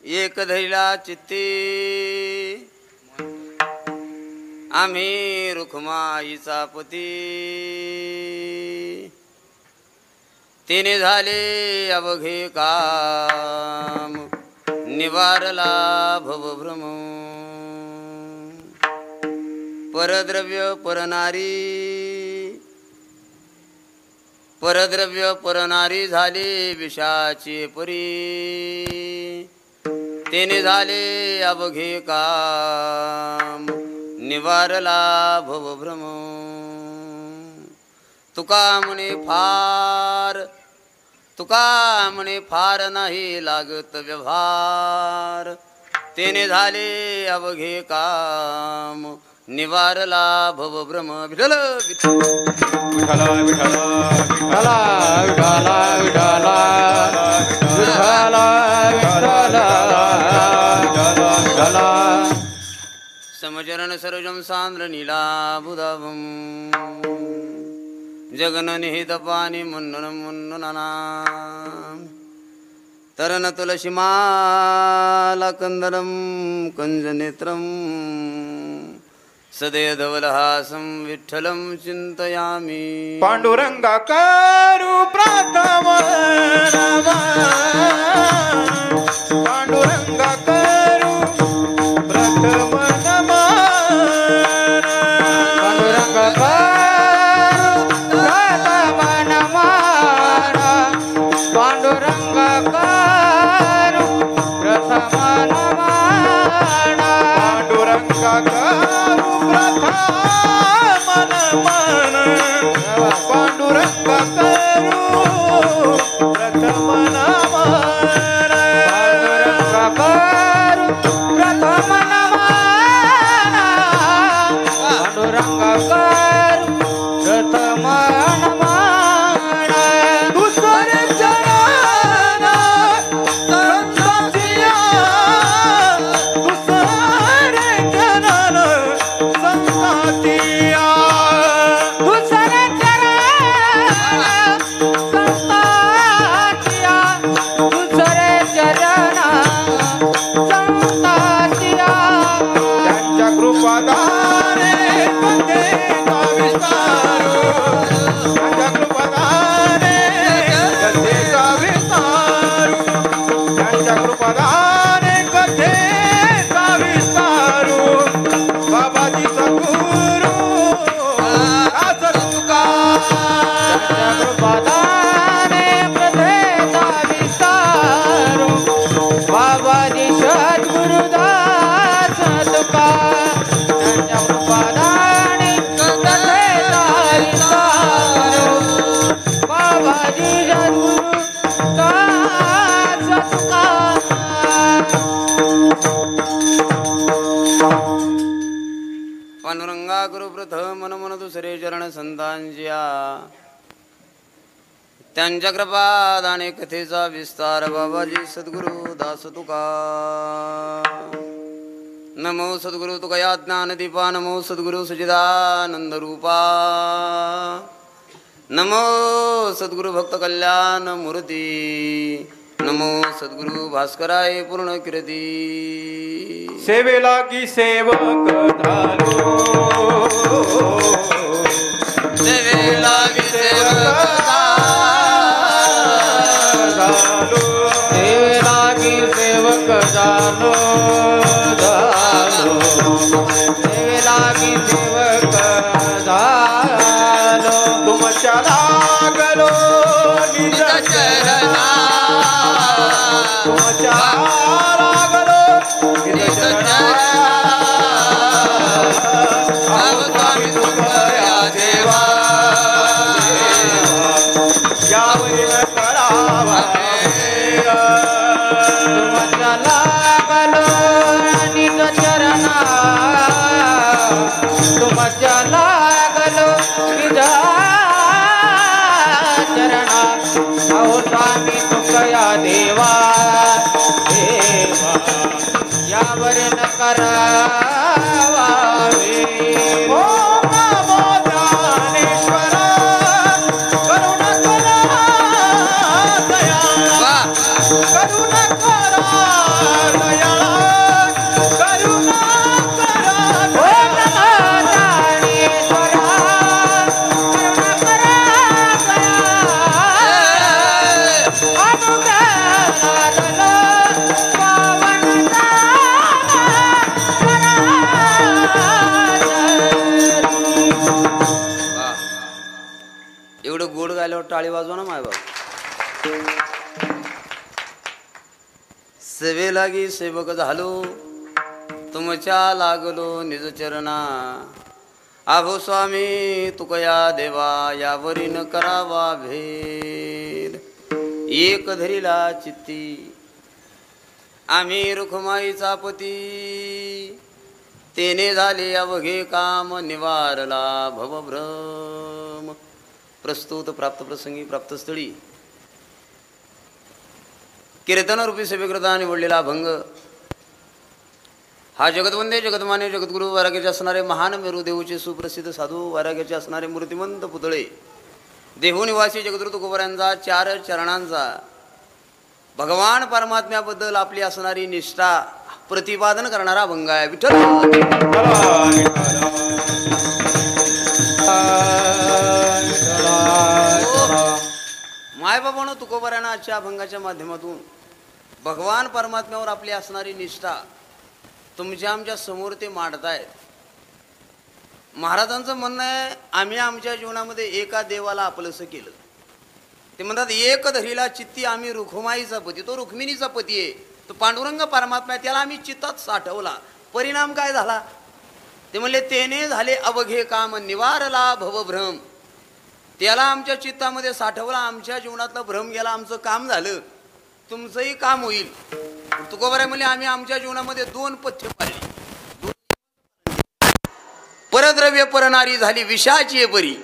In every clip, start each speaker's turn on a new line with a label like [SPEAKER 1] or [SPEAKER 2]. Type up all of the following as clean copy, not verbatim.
[SPEAKER 1] एक धैला चित्ती आम्ही रुखमाईचा पती तिने झाले अवघे काम निवारला भवभ्रम परद्रव्य परनारी परद्रव्य परनारी झाले विषाची परी तिने झाले अवघे काम निवारला भवभ्रम तुका म्हणे फार नाही लागत व्यवहार तिने झाले अवघे काम निवारला भवभ्रम विठ्ठल
[SPEAKER 2] विठ्ठल विठ्ठल विठ्ठल विठ्ठल विठ्ठल
[SPEAKER 1] समचरण सरोजम सांद्र नीलाभुधावम जगन निहित पाणी मुन्नन मुन्नना तरण तुलसीमाला कंदरम कंजनेत्रम सदय धवलहासं विठ्ठलं चिंतयामि
[SPEAKER 2] पांडुरंगा करू प्रथम पांडुरंगा करू प्रथम पांडुरंगा करू प्रथम नमन पांडुरंगा करू प्रथम नमन पांडुरंगा करू पांडुरंगा करू प्रथम नमन पांडुरंगा करू प्रथम नमन पांडुरंगा करू प्रथम नमन दुसरे चरण संतांचिया दुसरे चरण संतांचिया दुसरे चरण संतांचिया त्यांच्या कृपादाने कथेचा विस्तार त्यांच्या कृपादाने कथेचा विस्तार त्यांच्या कृपादाने कथेचा विस्तार बाबाजी सद्गुरु दास तुका त्यांच्या कृपादाने कथेचा विस्तार बाबाजी सद्गुरु दास तुका त्यांच्या कृपादाने कथेचा विस्तार बाबाजी सद्गुरु दास तुका
[SPEAKER 1] पांडुरंगा गुरु प्रथम मन दुसरे चरण संतांच्या त्यांच्या कृपादाने कथेचा विस्तार बाबाजी सद्गुरु दास तुका नमो सद्गुरु तुकया ज्ञानदीपा नमो सद्गुरु सच्चिदानंद रूपा नमो सद्गुरु भक्त कल्याण मूर्ती नमो सद्गुरु भास्कराय पूर्ण कीर्ती
[SPEAKER 2] सेवेला की सेवक झालो
[SPEAKER 1] सेवेला की सेवक
[SPEAKER 2] झालो सेवेला की सेवक झालो सेवेला की सेवक झालो तुमच्या लागलो निज चरणा तुमच्या लागलो निज चरणा स्वामी तुमच्या देवा यावरील करावा तुमच्या लागलो निज चरणा तुमच्या लागलो निज चरणा अहो स्वामी तुमच्या देवा देवा यावर न करावा ओम नमो ज्ञानेश्वर करुणा करा दया करुणा करा
[SPEAKER 1] टाळी वाजवा ना माय बाप. सेवे लागी सेवक झालो तुमच्या लागलो निज चरणा. आभो स्वामी तुकया देवा यावरी न करावा भेद. एक धरीला चित्ती आम्ही रुखमाईचा पती. तेने झाले अवघे काम निवारला भवभ्रम. प्रस्तुत प्राप्त प्रसंगी प्राप्तस्थळी कीर्तन रूपी सेवेकरता निवडलेला अभंग हा जगतवंदे जगतमान्य जगद्गुरु वैराग्याचे असणारे महान मेरुदेवचे सुप्रसिद्ध साधू वैराग्याचे असणारे मूर्तिमंत पुतळे देहू निवासी जगद्गुरु तुकोबारायांचा 4 चरणांचा भगवान परमात्म्याबद्दल आपली असणारी निष्ठा प्रतिपादन करणारा अभंग आहे. विठ्ठल मायबाबानं तुकोबारायांना आजच्या अभंगाच्या माध्यमातून भगवान परमात्म्यावर आपली असणारी निष्ठा तुमच्या आमच्या समोर ते मांडतायत. महाराजांचं म्हणणं आहे आम्ही आमच्या जीवनामध्ये एका देवाला आपलंसं केलं. ते म्हणतात एक धरीला चित्ती आम्ही रुखमाईचा पती. तो रुक्मिणीचा पती आहे, तो पांडुरंग परमात्मा आहे, त्याला आम्ही चित्तात साठवला. परिणाम काय झाला ते म्हणले तेने झाले अवघे काम निवारला भवभ्रम. त्याला आमच्या चित्तामध्ये साठवला, आमच्या जीवनातला भ्रम गेला, आमचं काम झालं, तुमचंही काम होईल. तुकोबाराय म्हणले आम्ही आमच्या जीवनामध्ये 2 पथ्य पाळली. परद्रव्य परनारी झाली विषाची परी.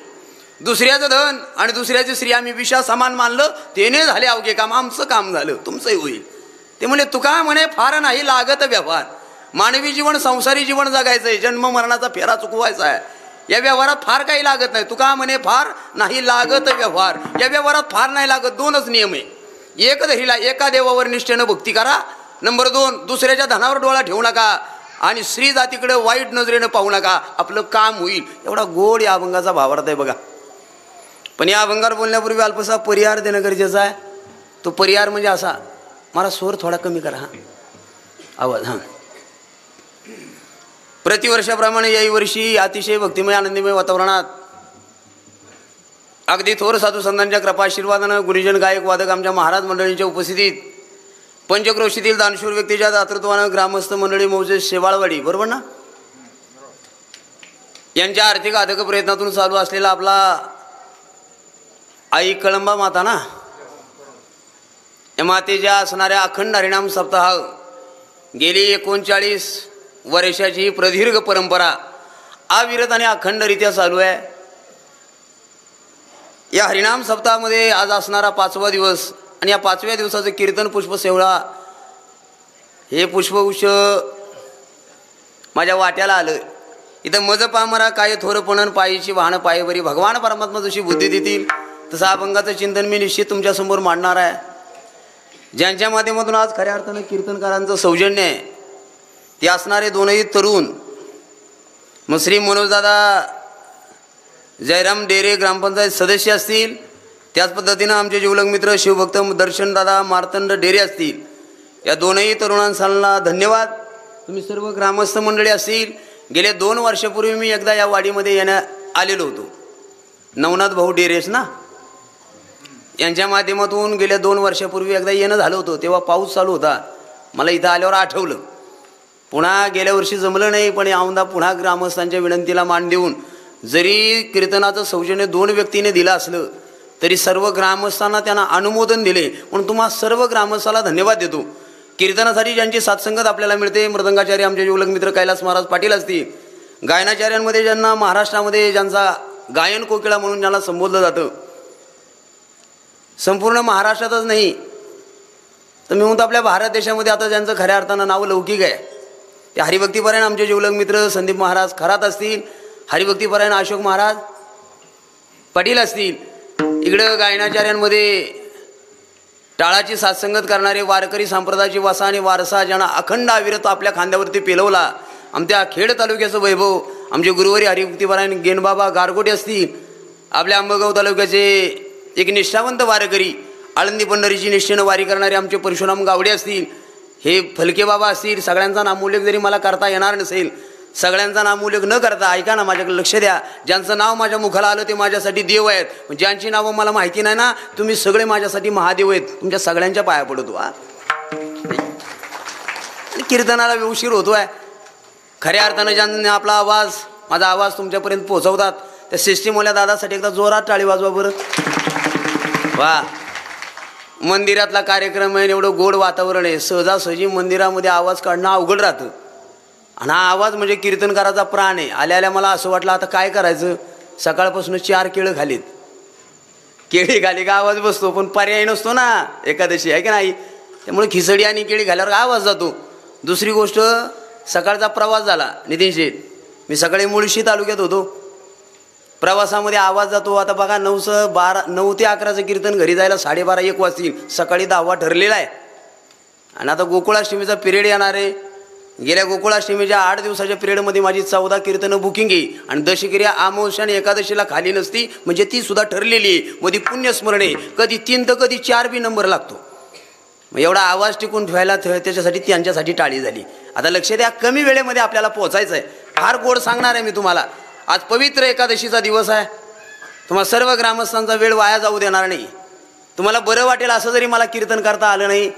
[SPEAKER 1] दुसऱ्याचं धन आणि दुसऱ्याची स्त्री आम्ही विषा समान मानलं, तेने झाले अवघे काम, आमचं काम झालं, तुमचंही होईल. ते म्हणले तुका म्हणे फार नाही लागत व्यवहार. मानवी जीवन संसारी जीवन जगायचंय, जन्म मरणाचा फेरा चुकवायचा आहे. या व्यवहारात फार काही लागत नाही. तुका म्हणे फार नाही लागत व्यवहार. या व्यवहारात फार नाही लागत. 2च नियम आहे. एक धरीला एका देवावर निष्ठेनं भक्ती करा. नंबर 2 दुसऱ्याच्या धनावर डोळा ठेवू नका आणि स्त्री जातीकडे वाईट नजरेनं पाहू नका, आपलं काम होईल. एवढा गोड या अभंगाचा भावार्थ आहे बघा. पण या अभंगावर बोलण्यापूर्वी अल्पसा परिहार देणं गरजेचं आहे. तो परिहार म्हणजे असा, मला स्वर थोडा कमी करा हा आवाज. हां प्रतिवर्षाप्रमाणे याही वर्षी अतिशय भक्तिमय आनंदमय वातावरणात अगदी थोर साधू संतांच्या कृपाशीर्वादानं गुरुजन गायक वादक आमच्या महाराज मंडळींच्या उपस्थितीत पंचक्रोशीतील दानशूर व्यक्तीच्या दातृत्वानं ग्रामस्थ मंडळी मौजे शेवाळवाडी बरोबर ना यांच्या आर्थिक अथक प्रयत्नातून चालू असलेला आपला आई कळंबा माता ना या मातेच्या असणाऱ्या अखंड हरिनाम सप्ताह गेली 39 वर्षाची प्रदीर्घ परंपरा अविरत आणि अखंडरित्या चालू आहे. या हरिनाम सप्ताहामध्ये आज असणारा 5वा दिवस आणि या 5व्या दिवसाचं कीर्तन पुष्प सेवळा हे पुष्पगुच्छ माझ्या वाट्याला आलं. इथं मज पामरा काय थोरपणन पायीची वाहनं पायबरी. भगवान परमात्मा जशी बुद्धी देतील तसं अभंगाचं चिंतन मी निश्चित तुमच्यासमोर मांडणार आहे. ज्यांच्या माध्यमातून आज खऱ्या अर्थानं कीर्तनकारांचं सौजन्य आहे ते असणारे 2ही तरुण मग श्री मनोजदादा जयराम डेरे ग्रामपंचायत सदस्य असतील, त्याच पद्धतीनं आमचे जीवलग मित्र शिवभक्त दर्शनदादा मार्तंड डेरे असतील. या 2ही तरुणांना धन्यवाद. तुम्ही सर्व ग्रामस्थ मंडळी असतील. गेले 2 वर्षापूर्वी मी एकदा या वाडीमध्ये येण्यात आलेलो होतो. नवनाथ भाऊ डेरेस ना यांच्या माध्यमातून गेल्या 2 वर्षापूर्वी एकदा येणं झालं होतं. तेव्हा पाऊस चालू होता. मला इथं आल्यावर आठवलं. पुन्हा गेल्या वर्षी जमलं नाही, पण औंधा पुन्हा ग्रामस्थांच्या विनंतीला मान देऊन जरी कीर्तनाचं सौजन्य 2 व्यक्तीने दिलं असलं तरी सर्व ग्रामस्थांना त्यांना अनुमोदन दिले. म्हणून तुम्हा सर्व ग्रामस्थाला धन्यवाद देतो. कीर्तनासाठी ज्यांची साथसंगत आपल्याला मिळते, मृदंगाचार्य आमचे जीवलग मित्र कैलास महाराज पाटील असतील, गायनाचार्यांमध्ये ज्यांना महाराष्ट्रामध्ये ज्यांचा गायन कोकिळा म्हणून ज्यांना संबोधलं जातं, संपूर्ण महाराष्ट्रातच नाही तर मी म्हणतो आपल्या भारत देशामध्ये आता ज्यांचं खऱ्या अर्थानं नाव लौकिक आहे ते हरिभक्तीपरायण आमचे जीवलग मित्र संदीप महाराज खरात असतील, हरिभक्तीपरायण अशोक महाराज पाटील असतील. इकडं गायनाचार्यांमध्ये टाळाची साथसंगत करणारे वारकरी संप्रदायाची वासा आणि वारसा ज्यांना अखंड अविरत आपल्या खांद्यावरती पेलवला, आमच्या खेड तालुक्याचं वैभव आमचे गुरुवारी हरिभक्तीपरायण गेनबाबा गारगोटे असतील, आपल्या आंबगाव तालुक्याचे एक निष्ठावंत वारकरी आळंदी पंढरीची निष्ठेनं वारी करणारे आमचे परशुराम गावडे असतील, हे फलके बाबा असतील. सगळ्यांचा नामोल्लेख जरी मला करता येणार नसेल सगळ्यांचा नामोल्लेख न करता ऐका ना, माझ्याकडे लक्ष द्या. ज्यांचं नाव माझ्या मुखाला आलं ते माझ्यासाठी देव आहेत. ज्यांची नावं मला माहिती नाही ना, तुम्ही सगळे माझ्यासाठी महादेव आहेत. तुमच्या सगळ्यांच्या पाया पडतो. कीर्तनाला उशीर होतोय. खऱ्या अर्थानं ज्यांनी आपला आवाज, माझा आवाज तुमच्यापर्यंत पोहोचवतात त्या सिस्टीमवाल्या दादासाठी एकदा जोरात टाळी वाजवा बरं. वा, मंदिरातला कार्यक्रम आहे, एवढं गोड वातावरण आहे, सहजासहजी मंदिरामध्ये आवाज काढणं अवघड राहतं. आणि हा आवाज म्हणजे कीर्तनकाराचा प्राण आहे. आल्या आल्या मला असं वाटलं आता काय करायचं. सकाळपासून 4 केळं खालीत. केळी खाली का आवाज बसतो, पण पर्याय नसतो ना, एकादशी आहे की नाही. त्यामुळे खिचडी आणि केळी खाल्यावर आवाज जातो. दुसरी गोष्ट, सकाळचा प्रवास झाला. नितीन शेठ, मी सकाळी मुळशी तालुक्यात होतो. प्रवासामध्ये आवाज जातो. आता बघा 9 ते 11चं कीर्तन, घरी जायला 12:30-1 वाजतील. सकाळी 10 ठरलेला आहे. आणि आता गोकुळाष्टमीचा पिरियड येणार आहे. गेल्या गोकुळाष्टमीच्या 8 दिवसाच्या पिरियडमध्ये माझी 14 कीर्तनं बुकिंग आहे. आणि दशक्रिया अमावस्या आणि एकादशीला खाली नसती, म्हणजे ती सुद्धा ठरलेली आहे. मध्ये पुण्यस्मरणे कधी 3 तर कधी 4 बी नंबर लागतो. मग एवढा आवाज टिकून ठेवायला त्याच्यासाठी त्यांच्यासाठी टाळी झाली. आता लक्ष द्या, कमी वेळेमध्ये आपल्याला पोहोचायचं आहे. फार गोड सांगणार आहे मी तुम्हाला. आज पवित्र एकादशीचा दिवस आहे. तुम्हाला सर्व ग्रामस्थांचा वेळ वाया जाऊ देणार नाही. तुम्हाला बरं वाटेल असं जरी मला कीर्तन करता आलं नाही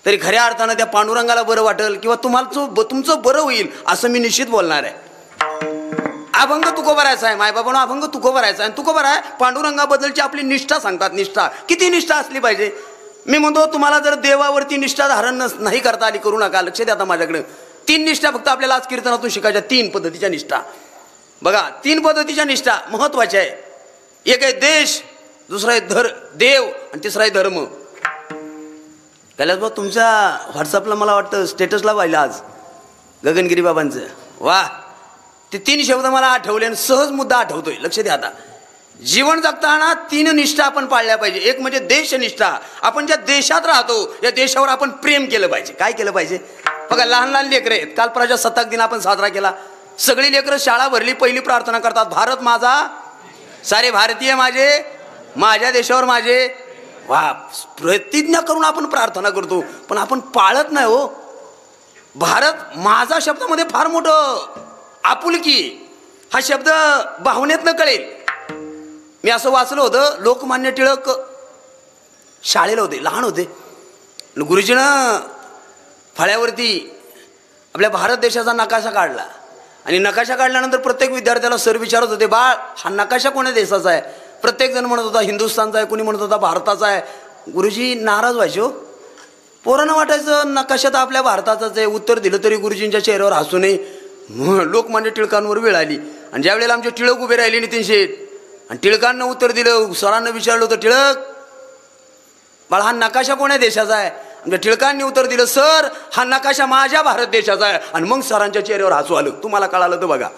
[SPEAKER 1] तरी खऱ्या अर्थानं त्या पांडुरंगाला बरं वाटेल किंवा तुमचं बरं होईल असं मी निश्चित बोलणार आहे. अभंग तुकोबरायचा आहे मायबाबांनो, अभंग तुकोबरायचा आहे. आणि तुकोबर आहे पांडुरंगाबद्दलची आपली निष्ठा सांगतात. निष्ठा किती निष्ठा असली पाहिजे. मी म्हणतो तुम्हाला जर देवावरती निष्ठा धारण नाही करता आली, करू नका. लक्ष द्या आता माझ्याकडे 3 निष्ठा फक्त आपल्याला आज कीर्तनातून शिकायच्या. 3 पद्धतीच्या निष्ठा बघा. 3 पद्धतीच्या निष्ठा महत्वाच्या आहे. एक आहे देश, दुसरा आहे देव आणि तिसरा आहे धर्म. कैलास भाऊ, तुमच्या व्हॉट्सअपला मला वाटतं स्टेटसला पाहिलं आज गगनगिरी बाबांचं. वा, ते 3 शब्द मला आठवले आणि सहज मुद्दा आठवतोय. लक्ष द्या आता. जीवन जगताना 3 निष्ठा आपण पाळल्या पाहिजे. एक म्हणजे देशनिष्ठा. आपण ज्या देशात राहतो या देशावर आपण प्रेम केलं पाहिजे. काय केलं पाहिजे बघा. लहान लहान लेकरं आहेत. काल प्रजासत्ताक दिन आपण साजरा केला. सगळी लेकरं शाळा भरली, पहिली प्रार्थना करतात, भारत माझा, सारे भारतीय माझे, माझ्या देशावर माझे. वा, प्रतिज्ञा करून आपण प्रार्थना करतो, पण आपण पाळत नाही हो. भारत माझा शब्दामध्ये फार मोठं आपुलकी, हा शब्द भावनेतनं कळेल. मी असं वाचलं होतं, लोकमान्य टिळक शाळेला होते, लहान होते. गुरुजीनं फळ्यावरती आपल्या भारत देशाचा नकाशा काढला. आणि नकाशा काढल्यानंतर प्रत्येक विद्यार्थ्याला सर विचारत होते, बाळ हा नकाशा कोण्या देशाचा आहे. प्रत्येक जण म्हणत होता हिंदुस्थानचा आहे, कोणी म्हणत होता भारताचा आहे. गुरुजी नाराज व्हायचे हो. पोरांना वाटायचं नकाशा तर आपल्या भारताचाच आहे. उत्तर दिलं तरी गुरुजींच्या चेहऱ्यावर हसू नये. लोकमान्य टिळकांवर वेळ आली. आणि ज्या वेळेला आमचे टिळक उभे राहिले नितीन शेठ, आणि टिळकांना उत्तर दिलं, सरांना विचारलं होतं, टिळक बाळ हा नकाशा कोण्या देशाचा आहे. म्हणजे टिळकांनी उत्तर दिलं, सर हा नकाशा माझ्या भारत देशाचा आहे. आणि मग सरांच्या चेहऱ्यावर हसू आलं. तुम्हाला कळालं तर बघा.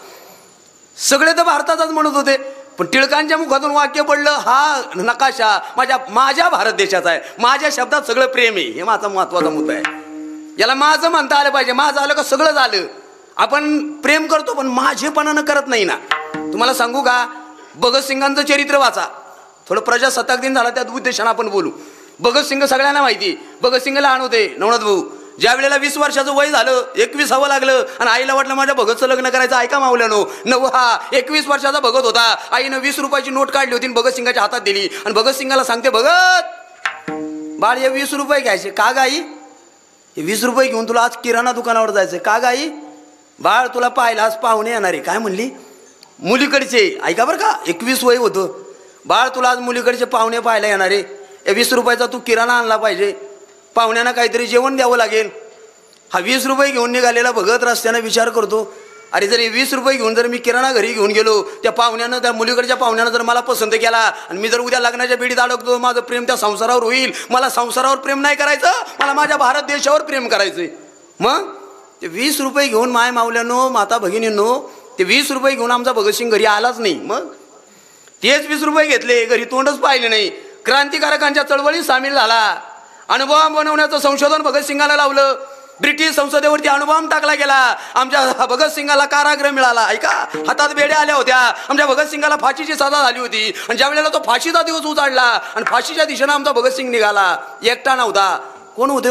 [SPEAKER 1] सगळे तर भारताचाच म्हणत होते, पण टिळकांच्या मुखातून वाक्य पडलं, हा नकाशा माझ्या भारत देशाचा आहे. माझ्या शब्दात सगळं प्रेम आहे. हे माझा महत्वाचा मुद्दा आहे. याला माझं म्हणता आलं पाहिजे. माझं आलं का सगळं झालं. आपण प्रेम करतो पण माझेपणानं करत नाही ना. तुम्हाला सांगू का, भगतसिंगांचं चरित्र वाचा. थोडं प्रजासत्ताक दिन झाला त्या उद्देशानं आपण बोलू. भगतसिंग सगळ्यांना माहिती. भगतसिंग लहान होते, नवनाथ भाऊ. ज्या वेळेला 20 वर्षाचं वय झालं, 21 लागलं आणि आईला वाटलं माझ्या भगतचं लग्न करायचं. ऐका मावल्यानो, 21 वर्षाचा भगत होता. आईनं 20 रुपयाची नोट काढली होती, भगतसिंगाच्या हातात दिली आणि भगतसिंगाला सांगते, भगत बाळ हे 20 रुपये घ्यायचे. का गाई, हे 20 रुपये घेऊन तुला आज किराणा दुकानावर जायचंय. का गाई, बाळ तुला पाहिला आज पाहुणे येणारे. काय म्हणली, मुलीकडचे. ऐका बरं का, 21 वय होतं. बाळ तुला आज मुलीकडचे पाहुणे पाहायला येणारे. 20 रुपयाचा तू किराणा आणला पाहिजे. पाहुण्यांना काहीतरी जेवण द्यावं लागेल. हा 20 रुपये घेऊन निघालेला भगत रस्त्यानं विचार करतो, अरे जर 20 रुपये घेऊन जर मी किराणा घरी घेऊन गेलो, त्या पाहुण्यानं, त्या मुलीकडच्या पाहुण्यानं जर मला पसंत केला आणि मी जर उद्या लग्नाच्या बेडीत अडकतो, माझं प्रेम त्या संसारावर होईल. मला संसारावर प्रेम नाही करायचं, मला माझ्या भारत देशावर प्रेम करायचंय. मग ते 20 रुपये घेऊन माय मावल्यानो, माता भगिनींनो, ते 20 रुपये घेऊन आमचा भगतसिंग घरी आलाच नाही. मग तेच 20 रुपये घेतले, घरी तोंडच पाहिले नाही. क्रांतिकारकांच्या चळवळीत सामील झाला. अणुबॉम्ब बनवण्याचं संशोधन भगतसिंगाला लावलं. ब्रिटिश संसदेवरती अणुबॉम्ब टाकला गेला. आमच्या भगतसिंगाला कारागृह मिळाला. ऐका, हातात बेड्या आल्या होत्या. आमच्या भगतसिंगाला फाशीची सजा झाली होती. आणि ज्या वेळेला तो फाशीचा दिवस उजाडला आणि फाशीच्या दिशेनं आमचा भगतसिंग निघाला, एकटा नव्हता. कोण होते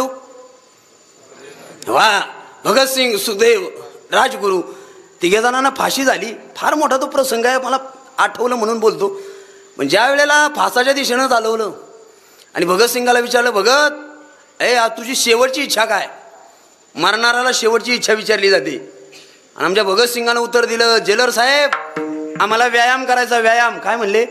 [SPEAKER 1] वा, भगतसिंग, सुखदेव, राजगुरू. तिघे जणांना फाशी झाली. फार मोठा तो प्रसंग आहे, मला आठवलं म्हणून बोलतो. पण ज्या वेळेला फासाच्या दिशेनं चालवलं आणि भगतसिंगाला विचारलं, भगत आज तुझी शेवटची इच्छा काय? मरणाराला शेवटची इच्छा विचारली जाते. आणि आमच्या भगतसिंगानं उत्तर दिलं, जेलर साहेब आम्हाला व्यायाम करायचा. व्यायाम काय म्हणले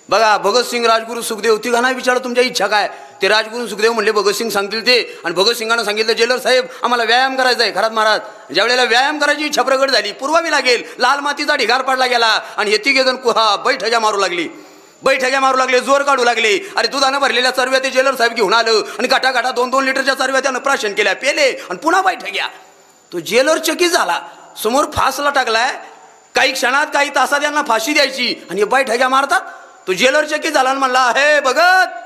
[SPEAKER 1] बघा. भगतसिंग राजगुरू सुखदेव तिघांना विचारलं तुमच्या इच्छा काय? ते राजगुरू सुखदेव म्हणले भगतसिंग सांगतील ते. आणि भगतसिंगानं सांगितलं, जेलर साहेब आम्हाला व्यायाम करायचा आहे. खरात महाराज ज्या वेळेला व्यायाम करायची इच्छा प्रगट झाली, पुरवावी लागेल, लाल मातीचा ढिगार पाडला गेला आणि हे तिघे जण बैठक्या मारू लागली. बैठक्या मारू लागले, जोर काढू लागले. अरे दुधानं भरलेल्या चरव्या ते जेलर साहेब घेऊन आलं आणि गाठा 2-2 लिटरच्या चरव्या त्यानं प्राशन केल्या, पेले आणि पुन्हा बैठक्या. तो जेलर चकित झाला. समोर फासला टाकलाय, काही क्षणात काही तासात यांना फाशी द्यायची आणि बैठक्या मारतात. तो जेलर चकित झाला आणि म्हणला, हे भगत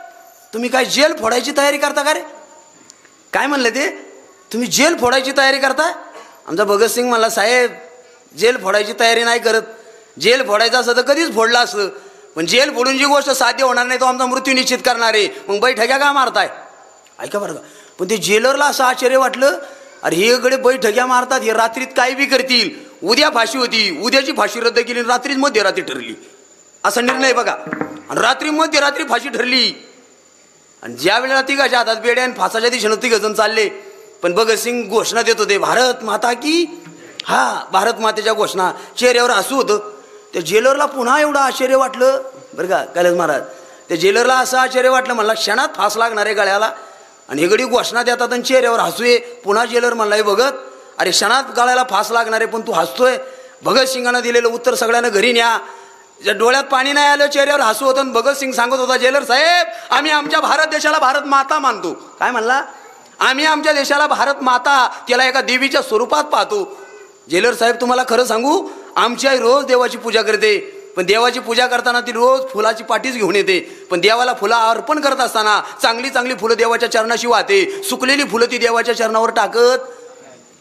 [SPEAKER 1] तुम्ही काय जेल फोडायची तयारी करता का रे? काय म्हणलं ते, तुम्ही जेल फोडायची तयारी करता? आमचा भगतसिंग म्हणला, साहेब जेल फोडायची तयारी नाही करत. जेल फोडायचं असं तर कधीच फोडलं असं, पण जेल फोडून जी गोष्ट साध्य होणार नाही तो आमचा मृत्यू निश्चित करणार आहे. मग बैठक्या का मारताय? ऐका बरं का. पण ते जेलरला असं आश्चर्य वाटलं, अरे हे इकडे बैठक्या मारतात, हे रात्रीत काय बी करतील. उद्या फाशी होती, उद्याची फाशी रद्द केली, रात्रीच मध्यरात्री ठरली. असा निर्णय बघा. आणि रात्री मध्यरात्री फाशी ठरली. आणि ज्या वेळेला तिघाच्या हातात बेड्या आणि फासाच्या दिशेनं तिघजण चालले. पण भगतसिंग घोषणा देत होते, भारत माता की. भारत मातेच्या घोषणा. चेहऱ्यावर हसू होतं. त्या जेलरला पुन्हा एवढं आश्चर्य वाटलं बरं का कैलास महाराज. त्या जेलरला असं आश्चर्य वाटलं, म्हणला क्षणात फास लागणार आहे गळ्याला आणि हे गडी घोषणा देतात आणि चेहऱ्यावर हसू आहे. पुन्हा जेलर म्हणला, भगत अरे क्षणात गळ्याला फास लागणार आहे पण तू हसतोय. भगतसिंगानं दिलेलं उत्तर सगळ्यांना घरी न्या. ज्या डोळ्यात पाणी नाही आलं, चेहऱ्यावर हसू होतं. भगतसिंग सांगत होता, जेलर साहेब आम्ही आमच्या भारत देशाला भारत माता मानतो. काय म्हणला? आम्ही आमच्या देशाला भारत माता, त्याला एका देवीच्या स्वरूपात पाहतो. जेलर साहेब तुम्हाला खरं सांगू, आमची आई रोज देवाची पूजा करते, पण देवाची पूजा करताना ती रोज फुलाची पाटीच घेऊन येते. पण देवाला फुलं अर्पण करत असताना चांगली चांगली फुलं देवाच्या चरणाशी वाहते, सुकलेली फुलं ती देवाच्या चरणावर टाकत.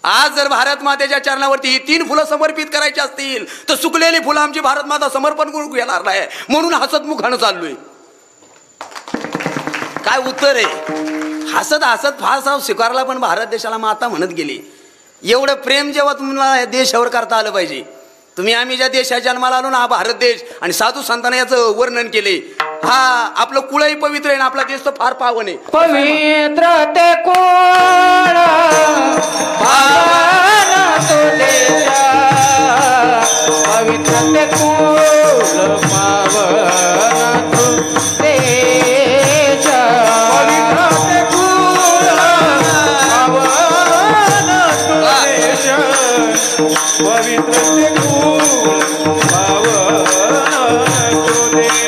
[SPEAKER 1] आज जर भारत मातेच्या चरणावरती ही 3 फुलं समर्पित करायची असतील तर सुकलेली फुलं आमची भारत माता समर्पण करून येणार नाही, म्हणून हसतमुखानं चाललोय. काय उत्तर आहे? हसत हसत फार स्वीकारला पण भारत देशाला माता म्हणत गेली. एवढं प्रेम जेव्हा तुम्हाला देशावर करता आलं पाहिजे. तुम्ही आम्ही ज्या देशात जन्माला आलो ना, हा भारत देश, आणि साधू संतांना याचं वर्णन केले. आपलं कुळही पवित्र आहे आणि आपला देश तर फार पावन आहे.
[SPEAKER 2] पवित्र ते कोण पावन तो देश, पवित्र ते कुळ पावन तो देश, पवित्र ते कुळ पावन तो देश, पवित्र ते कुळ पावन तो देश.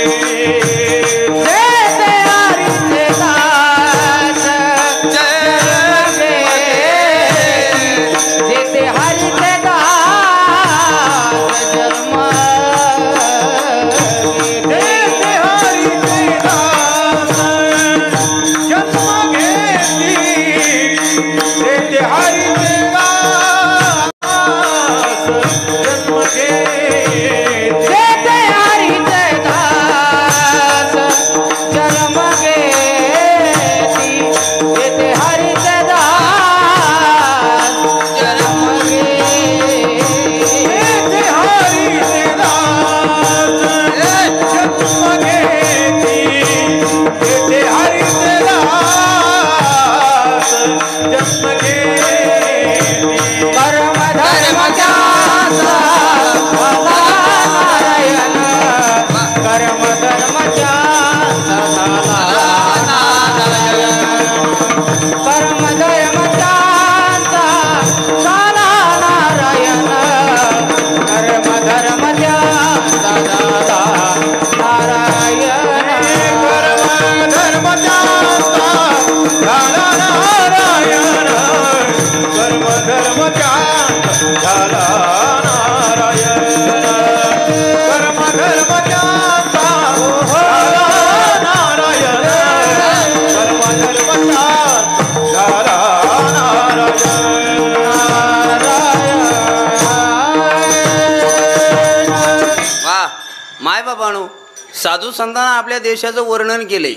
[SPEAKER 1] साधू संतांना आपल्या देशाचं वर्णन केले.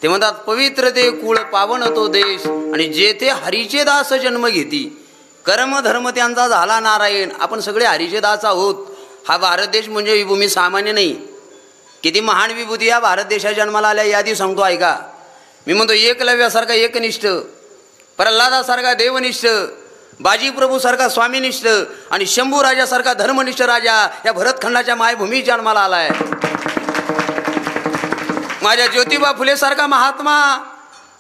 [SPEAKER 1] ते म्हणतात, पवित्र ते कुळ पावन तो देश, आणि जेथे हरीचे दास जन्म घेती कर्म धर्म त्यांचा झाला नारायण. आपण सगळे हरीचे दास आहोत. हा भारत देश म्हणजे ही भूमी सामान्य नाही. किती महान विभूती या भारत देशाच्या जन्माला आल्या यादी सांगतो ऐका. मी म्हणतो एकलव्यासारखा एकनिष्ठ, प्रल्हादासारखा देवनिष्ठ, बाजीप्रभूसारखा स्वामीनिष्ठ आणि शंभू राजासारखा धर्मनिष्ठ राजा या भरतखंडाच्या मायभूमी जन्माला आलाय. माझ्या ज्योतिबा फुलेसारखा महात्मा,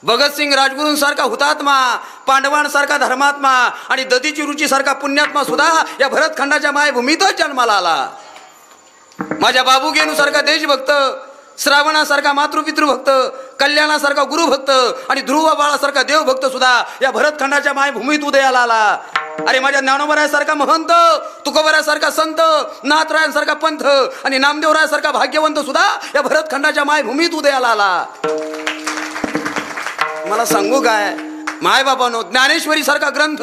[SPEAKER 1] भगतसिंग राजगुरूंसारखा हुतात्मा, पांडवांसारखा धर्मात्मा आणि दतीची रुचीसारखा पुण्यात्मा सुद्धा या भरतखंडाच्या मायभूमीतच जन्माला आला. माझ्या बाबू गेनूसारखा देशभक्त, श्रावणासारखा मातृपितृभक्त, कल्याणासारखा गुरुभक्त आणि ध्रुव बाळासारखा देवभक्त सुद्धा या भरतखंडाच्या मायभूमीत उदयाला आला. अरे माझ्या ज्ञानोबरायासारखा महंत, तुकोबरायासारखा संत, नाथरायांसारखा पंथ आणि नामदेवरायासारखा भाग्यवंत सुद्धा या भरतखंडाच्या मायभूमीत उदयाला आला. मला सांगू काय माय बाबांनो, ज्ञानेश्वरी सारखा ग्रंथ,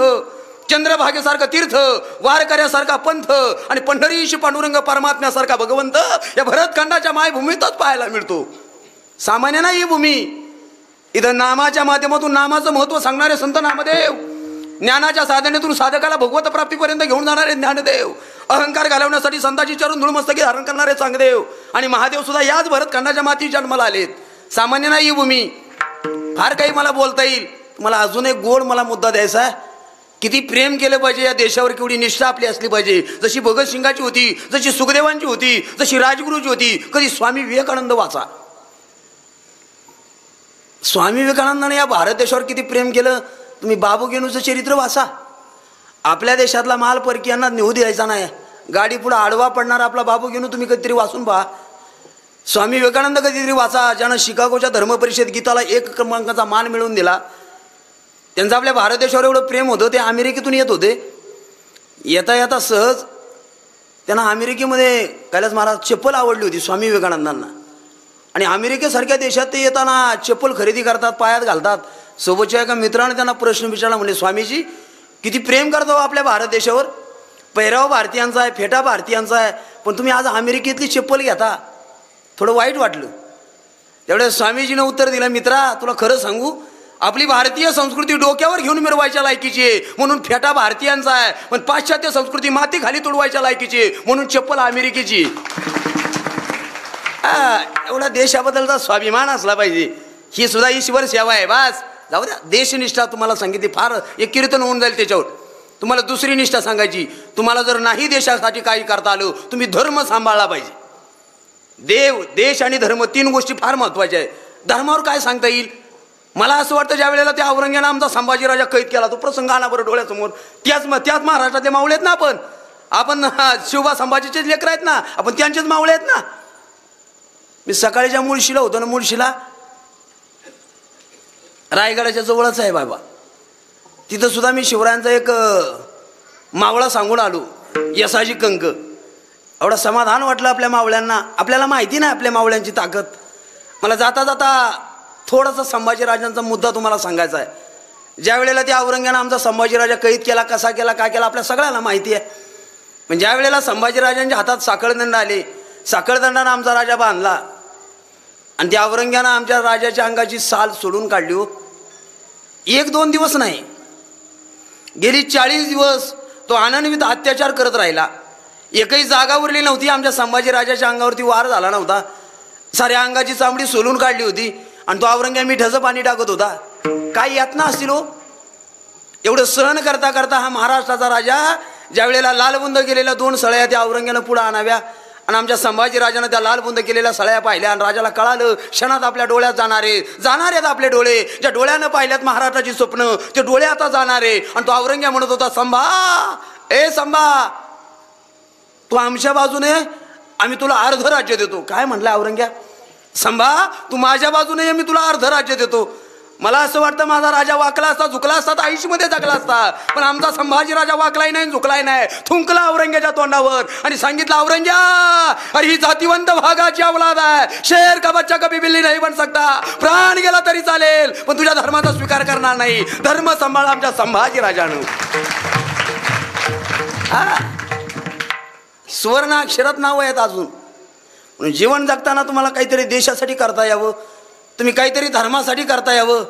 [SPEAKER 1] चंद्रभागेसारखा तीर्थ, वारकऱ्यासारखा पंथ आणि पंढरीशी पांडुरंग परमात्म्यासारखा भगवंत या भरतखंडाच्या मायभूमीतच पाहायला मिळतो. सामान्य नाही ही भूमी. इथं नामाच्या माध्यमातून नामाचं महत्व सांगणारे संत नामदेव, ज्ञानाच्या साधनेतून साधकाला भगवत प्राप्तीपर्यंत घेऊन जाणारे ज्ञानदेव, अहंकार घालवण्यासाठी संतांची चरण धूळमस्तकी धारण करणारे चांगदेव आणि महादेव सुद्धा याच भरतखंडाच्या माती जन्माला आलेत. सामान्य नाही ही भूमी. फार काही मला बोलता येईल. मला अजून एक गोड मला मुद्दा द्यायचा आहे. किती प्रेम केलं पाहिजे या देशावर, केवढी निष्ठा आपली असली पाहिजे. जशी भगतसिंगाची होती, जशी सुखदेवांची होती, जशी राजगुरूची होती. कधी स्वामी विवेकानंद वाचा. स्वामी विवेकानंदाने या भारत देशावर किती प्रेम केलं. तुम्ही बाबू गेनूचं चरित्र वाचा. आपल्या देशातला माल परकीयांना नेऊ द्यायचा नाही. गाडी पुढे आडवा पडणार आपला बाबू गेनू तुम्ही कधीतरी वाचून पहा. स्वामी विवेकानंद कधीतरी वाचा, ज्यानं शिकागोच्या धर्मपरिषद गीताला 1 क्रमांकाचा मान मिळवून दिला. त्यांचं आपल्या भारत देशावर एवढं प्रेम होतं. ते अमेरिकेतून येत होते. येता येता सहज त्यांना अमेरिकेमध्ये कैलास महाराज चप्पल आवडली होती स्वामी विवेकानंदांना. आणि अमेरिकेसारख्या देशात ते येताना चप्पल खरेदी करतात, पायात घालतात. सोबतच्या एका मित्राने त्यांना प्रश्न विचारला, म्हणजे स्वामीजी किती प्रेम करतो आपल्या भारत देशावर. पहिराव भारतीयांचा आहे, फेटा भारतीयांचा आहे, पण तुम्ही आज अमेरिकेतली चप्पल घेता. थोडं वाईट वाटलं. त्यावेळेस स्वामीजीनं उत्तर दिलं, मित्रा तुला खरं सांगू, आपली भारतीय संस्कृती डोक्यावर घेऊन मिरवायच्या लायकीची आहे म्हणून फेटा भारतीयांचा आहे, पण पाश्चात्य संस्कृती माती खाली तुडवायच्या लायकीची आहे म्हणून चप्पल अमेरिकेची. एवढा देशाबद्दलचा स्वाभिमान असला पाहिजे. ही सुद्धा ईश्वर सेवा आहे. बस जाऊ द्या. देशनिष्ठा तुम्हाला सांगितली, फार एक कीर्तन होऊन जाईल त्याच्यावर. तुम्हाला दुसरी निष्ठा सांगायची. तुम्हाला जर नाही देशासाठी काही करता आलं, तुम्ही धर्म सांभाळला पाहिजे. देव, देश आणि धर्म 3 गोष्टी फार महत्वाच्या आहेत. धर्मावर काय सांगता येईल. मला असं वाटतं ज्या वेळेला त्या औरंग्यानं आमचा संभाजीराजा कैद केला, तो प्रसंग आला बरं डोळ्यासमोर. त्याच महाराष्ट्रातले मावळे आहेत ना. आपण शिवबा संभाजीचेच लेकर आहेत ना, आपण त्यांचेच मावळे आहेत ना. मी सकाळीच्या मुळशीला होतो ना, मुळशीला रायगडाच्या जवळच आहे बाबा. तिथं सुद्धा मी शिवरायांचा एक मावळा सांगून आलो, यसाजी कंक. एवढं समाधान वाटलं आपल्या मावळ्यांना. आपल्याला माहिती नाही आपल्या मावळ्यांची ताकद. मला जाता जाता थोडासा संभाजीराजांचा मुद्दा तुम्हाला सांगायचा आहे. ज्या वेळेला त्या औरंग्यानं आमचा संभाजीराजा कैद केला, कसा केला, काय केला, आपल्या सगळ्याला माहिती आहे. पण ज्या वेळेला संभाजीराजांच्या हातात साखळदंड आले, साखळदंडानं आमचा राजा बांधला आणि त्या औरंग्यानं आमच्या राजाच्या अंगाची साल सोडून काढली. हो, 1-2 दिवस नाही, गेली 40 दिवस तो अनन्वित अत्याचार करत राहिला. एकही जागा उरली नव्हती. आमच्या संभाजीराजाच्या अंगावरती वार झाला नव्हता. साऱ्या अंगाची चामडी सोलून काढली होती आणि तो औरंग्या मिठाचं पाणी टाकत होता. काय यातना असतील हो. एवढं सहन करता करता हा महाराष्ट्राचा राजा ज्या वेळेला लालबुंद केलेल्या 2 सळ्या त्या औरंग्यानं पुढे आणाव्या आणि आमच्या संभाजीराजानं त्या लालबुंद केलेल्या सळ्या पाहिल्या आणि राजाला कळालं क्षणात आपल्या डोळ्यात जाणार आहेत आपले डोळे. ज्या डोळ्यानं पाहिल्यात महाराष्ट्राची स्वप्न, ते डोळे आता जाणारे. आणि तो औरंग्या म्हणत होता, संभा तू आमच्या बाजूने, आम्ही तुला अर्ध राज्य देतो. काय म्हटलं औरंग्या? संभा तू माझ्या बाजूने ये, मी तुला अर्ध राज्य देतो. मला असं वाटतं माझा राजा वाकला असता, झुकला असता तर आयुष्यमध्ये जगला असता. पण आमचा संभाजी राजा वाकलाही नाही, झुकलाही नाही. थुंकला औरंग्याच्या तोंडावर आणि सांगितलं, औरंग्या अरे ही जातीवंत भागाची अवलाद आहे. शेर का बच्चा कभी बिल्ली नाही बन सकता. प्राण गेला तरी चालेल, पण तुझ्या धर्माचा स्वीकार करणार नाही. धर्म सांभाळा आमच्या संभाजी राजानं. सुवर्ण अक्षरात नाव आहेत अजून. म्हणून जीवन जगताना तुम्हाला काहीतरी देशासाठी करता यावं, तुम्ही काहीतरी धर्मासाठी करता यावं.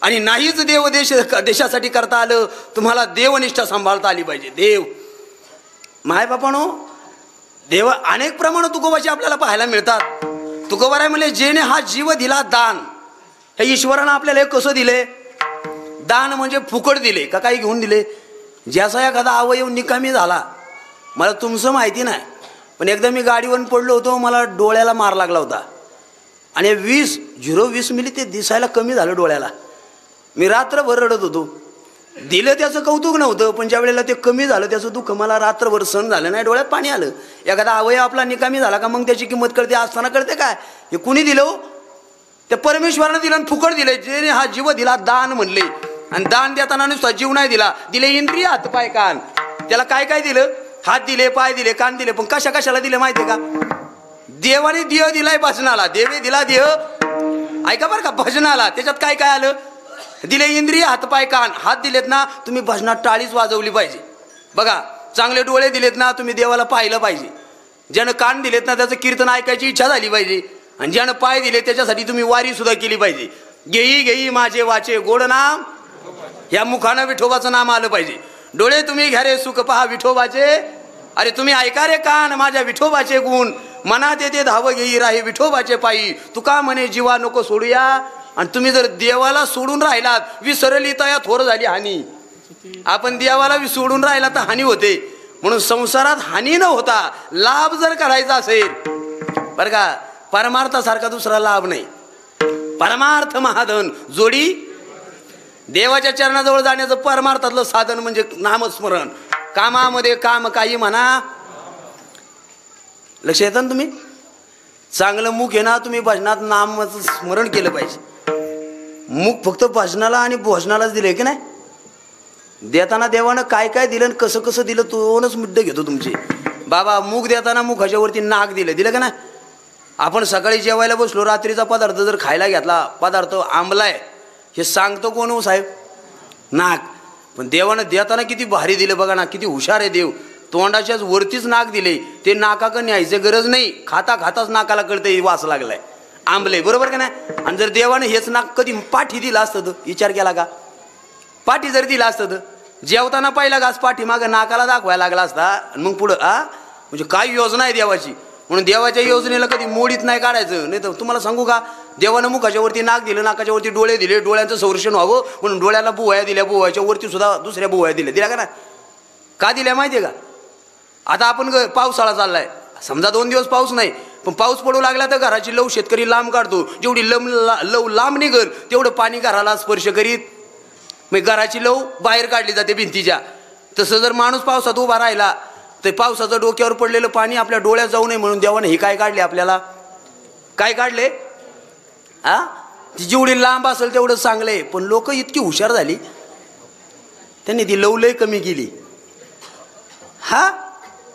[SPEAKER 1] आणि नाहीच देव देशासाठी करता आलं, तुम्हाला देवनिष्ठा सांभाळता आली पाहिजे. देव माय बापानो, देव अनेक प्रमाण तुकोबाचे आपल्याला पाहायला मिळतात. तुकोबाराय म्हणले, जेने हा जीव दिला दान. हे ईश्वरानं आपल्याला हे कसं दिले? दान म्हणजे फुकट दिले का काही घेऊन दिले? ज्याचा एखादा अवयव निकामी झाला, मला तुमचं माहिती नाही, पण एकदा मी गाडीवर पडलो होतो, मला डोळ्याला मार लागला होता आणि 20 मिली ते दिसायला कमी झालं डोळ्याला. मी रात्रभर रडत होतो. दिलं त्याचं कौतुक नव्हतं, पण ज्या वेळेला ते कमी झालं त्याचं दुःख मला रात्रभर सहन झालं नाही, डोळ्यात पाणी आलं. एखादा अवयव आपला निकामी झाला का मग त्याची किंमत कळते, असताना कळते काय? हे कुणी दिलं? ते परमेश्वरानं दिलं आणि फुकट दिले. जे हा जीव दिला दान म्हणले. आणि दान देताना नुसता जीव नाही दिला, दिले इंद्रिय, हात पाय कान. त्याला काय काय दिलं? हात दिले, पाय दिले, कान दिले. पण कशा कशाला दिले माहितीये का? देवाने देह दिलाय भजनाला, देवे दिला देह, ऐका बरं का, भजनाला. त्याच्यात काय काय आलं? दिले इंद्रिय, हात पाय कान. हात दिलेत ना, तुम्ही भजनात टाळीच वाजवली पाहिजे. बघा, चांगले डोळे दिलेत ना, तुम्ही देवाला पाहिलं पाहिजे. ज्यानं कान दिलेत ना, त्याचं कीर्तन ऐकायची इच्छा झाली पाहिजे. आणि ज्यानं पाय दिले त्याच्यासाठी तुम्ही वारी सुद्धा केली पाहिजे. घेई घेई माझे वाचे गोड नाम, ह्या मुखानं विठोबाचं नाम आलं पाहिजे. डोळे तुम्ही घ्या रे सुख पहा विठोबाचे, अरे तुम्ही ऐका रे कान माझ्या विठोबाचे गुण. मनात येते धाव घेई राही विठोबाचे पायी, तुका म्हणे जीवा नको सोडूया. आणि तुम्ही जर देवाला सोडून राहिलात, विसरली तया थोर झाली हानी. आपण देवाला सोडून राहिला तर हानी होते. म्हणून संसारात हानी न होता लाभ जर करायचा असेल, बरं का, परमार्थासारखा दुसरा लाभ नाही. परमार्थ महाधन जोडी. देवाच्या चरणाजवळ जाण्याचं परमार्थातलं साधन म्हणजे नामस्मरण. कामामध्ये काम काही म्हणा. लक्ष येतं ना तुम्ही? चांगलं मुख आहे ना, तुम्ही भजनात नामाचं स्मरण केलं पाहिजे. मुख फक्त भजनाला आणि भोजनालाच दिले की नाही? देताना देवानं काय काय दिलं आणि कसं कसं दिलं तोच मुद्दे घेतो तुमचे. बाबा, मुख देताना मुखाच्या वरती नाक दिलं का नाही? आपण सकाळी जेवायला बसलो, रात्रीचा पदार्थ जर खायला घेतला, पदार्थ आंबलाय, हे सांगतो कोण हो साहेब? नाक. पण देवानं देताना किती भारी दिलं बघा ना, किती हुशार आहे देव. तोंडाच्याच वरतीच नाक दिले. ते नाकाकडे न्यायचं गरज नाही, खाता खाताच नाकाला कळतंय वास लागलाय, आंबले, बरोबर का नाही? आणि जर देवानं हेच नाक कधी पाठी दिलं असतं तर विचार केला का? पाठी जर दिला असतं तर जेवताना पहिला घास पाठी मागं नाकाला दाखवायला लागला असता, आणि मग पुढं म्हणजे काय योजना आहे देवाची. म्हणून देवाच्या योजनेला कधी मोडीत नाही काढायचं. नाही तर तुम्हाला सांगू का, देवानं मुखाच्या वरती नाक दिलं, नाकाच्या वरती डोळे दिले, डोळ्यांचं संरक्षण व्हावं म्हणून डोळ्याला बुवाया दिल्या, बुवाच्या वरती सुद्धा दुसऱ्या बुवाया दिल्या का ना? का दिल्या माहितीये का? आता आपण पावसाळा चाललाय, समजा 2 दिवस पाऊस नाही, पण पाऊस पडू लागला तर घराची लव शेतकरी लांब काढतो. जेवढी लव लांब निघल तेवढं पाणी घराला स्पर्श करीत, मग घराची लव बाहेर काढली जाते भिंतीच्या. तसं जर माणूस पावसात उभा राहिला तर पावसाचं डोक्यावर पडलेलं पाणी आपल्या डोळ्यात जाऊ नये म्हणून देवाने हे काय काढले आपल्याला? काय काढले? ती जेवढी लांब असेल तेवढं चांगलंय. पण लोक इतकी हुशार झाली, त्यांनी ती लव लय कमी केली.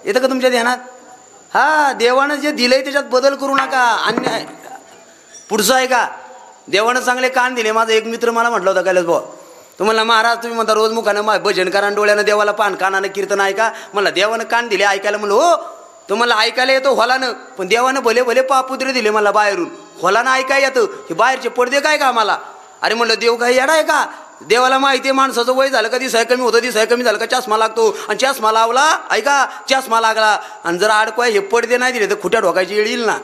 [SPEAKER 1] येतं का तुमच्या ध्यानात? देवानं जे दिलंय त्याच्यात बदल करू नका. अन्याय पुढचं आहे का? देवानं चांगले कान दिले. माझा एक मित्र मला म्हटलं होता कैलास भाऊ, तुम्हाला महाराज तुम्ही म्हणता रोज मुखानं भजन करा, डोळ्यानं देवाला पान, कानानं कीर्तन ऐका. मला देवानं कान दिले ऐकायला. म्हणलं हो, तुम्हाला ऐकायला येतो होलानं, पण देवानं भले भले पापुत्रे दिले मला बाहेरून, होलानं ऐकाय येतं. हे बाहेरचे पडदे काय का मला? अरे म्हणलं देव काही येडा आहे का? देवाला माहिती आहे माणसाचं वय झालं का दिसाय कमी होतं, दिसाय कमी झालं का चष्मा लागतो, आणि चष्मा लावला, ऐका, चष्मा लागला आणि जर अडकवाय हे पडदे नाही दिले तर खुट्या ढोकायची येळ येईल ना.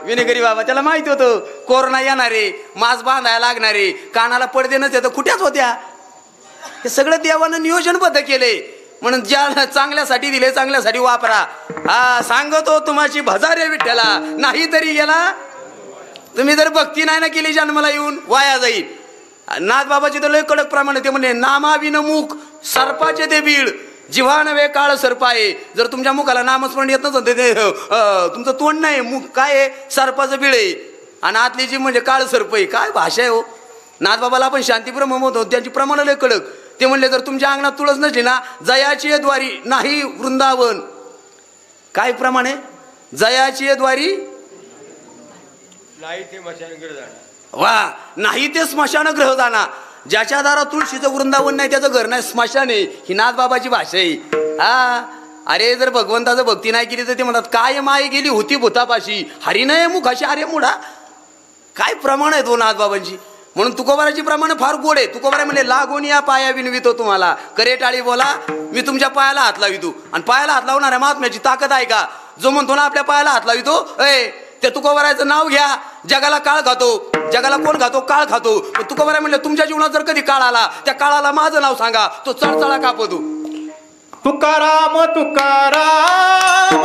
[SPEAKER 1] विनेगरी बाबा त्याला माहिती होतं कोरोना येणारे, मास्क बांधायला लागणारे, कानाला पडदे नसते तर खुट्याच होत्या. हे सगळं देवानं नियोजनबद्ध केले. म्हणून ज्या चांगल्यासाठी दिले चांगल्यासाठी वापरा. सांगतो तुम्हाची भजारे विठ्ठला, नाही तरी गेला. तुम्ही जर भक्ती नाही ना केली जन्माला येऊन वाया जाईल. नाथ बाबाची तर लय कडक प्रमाणे ते म्हणले, नामाविन मुख सर्पाचे ते बीड, जिव्हा नव्हे काळ सर्पाये. जर तुमच्या मुखाला नामस्मरण येत नसतं ते तुमचं तोंड नाही, मुख काय आहे? सर्पाचं बीळ आहे. आणि आतली जी म्हणजे काळ सर्प आहे. काय भाषा आहे हो. नाथ बाबाला आपण शांतीप्रम होतो, त्यांची प्रमाण लय कडक. ते म्हणले जर तुमच्या अंगणात तुळस नसली ना, जयाची द्वारी नाही वृंदावन. काय प्रमाणे? जयाची द्वारी वा नाही ते स्मशानगृह जाणा. ज्याच्या दारात तुळशीचं वृंदावन नाही त्याचं घर नाही, स्मशान आहे. ही नाथ बाबाची भाषा आहे. अरे जर भगवंताचं भक्ती नाही केली तर ते म्हणतात काय माय गेली होती भूतापाशी, हरिनय मुखाशी. अरे मुडा काय प्रमाण आहे तो नाथ बाबांची. म्हणून तुकोबाराची प्रमाण फार गोड आहे. तुकोबारा म्हणले लागून या पाया विनवितो तुम्हाला, करे टाळी बोला मी तुमच्या पायाला हात लावितो. आणि पायाला हात लावणाऱ्या महात्म्याची ताकद आहे का? जो म्हणतो ना आपल्या पायाला हात लावितो, त्या तुकोबाराचं नाव घ्या. जगाला काळ खातो, जगाला कोण खातो? काळ खातो. पण तुकोबारा म्हणले तुमच्या जीवनात जर कधी काळ आला, त्या काळाला माझं नाव सांगा, तो चळचळा कापतो.
[SPEAKER 2] तुकाराम तुकाराम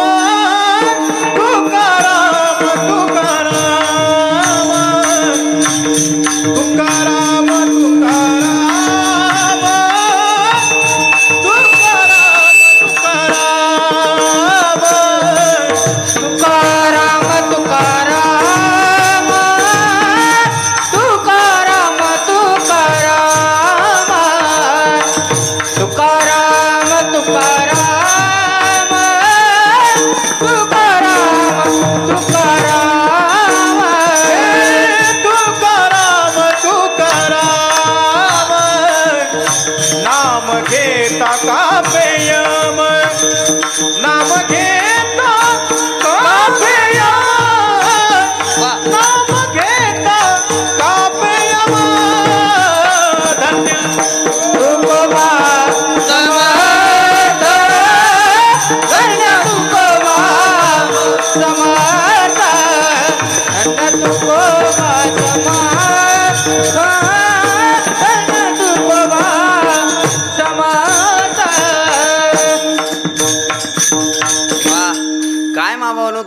[SPEAKER 2] तुकाराम तुकाराम तुकाराम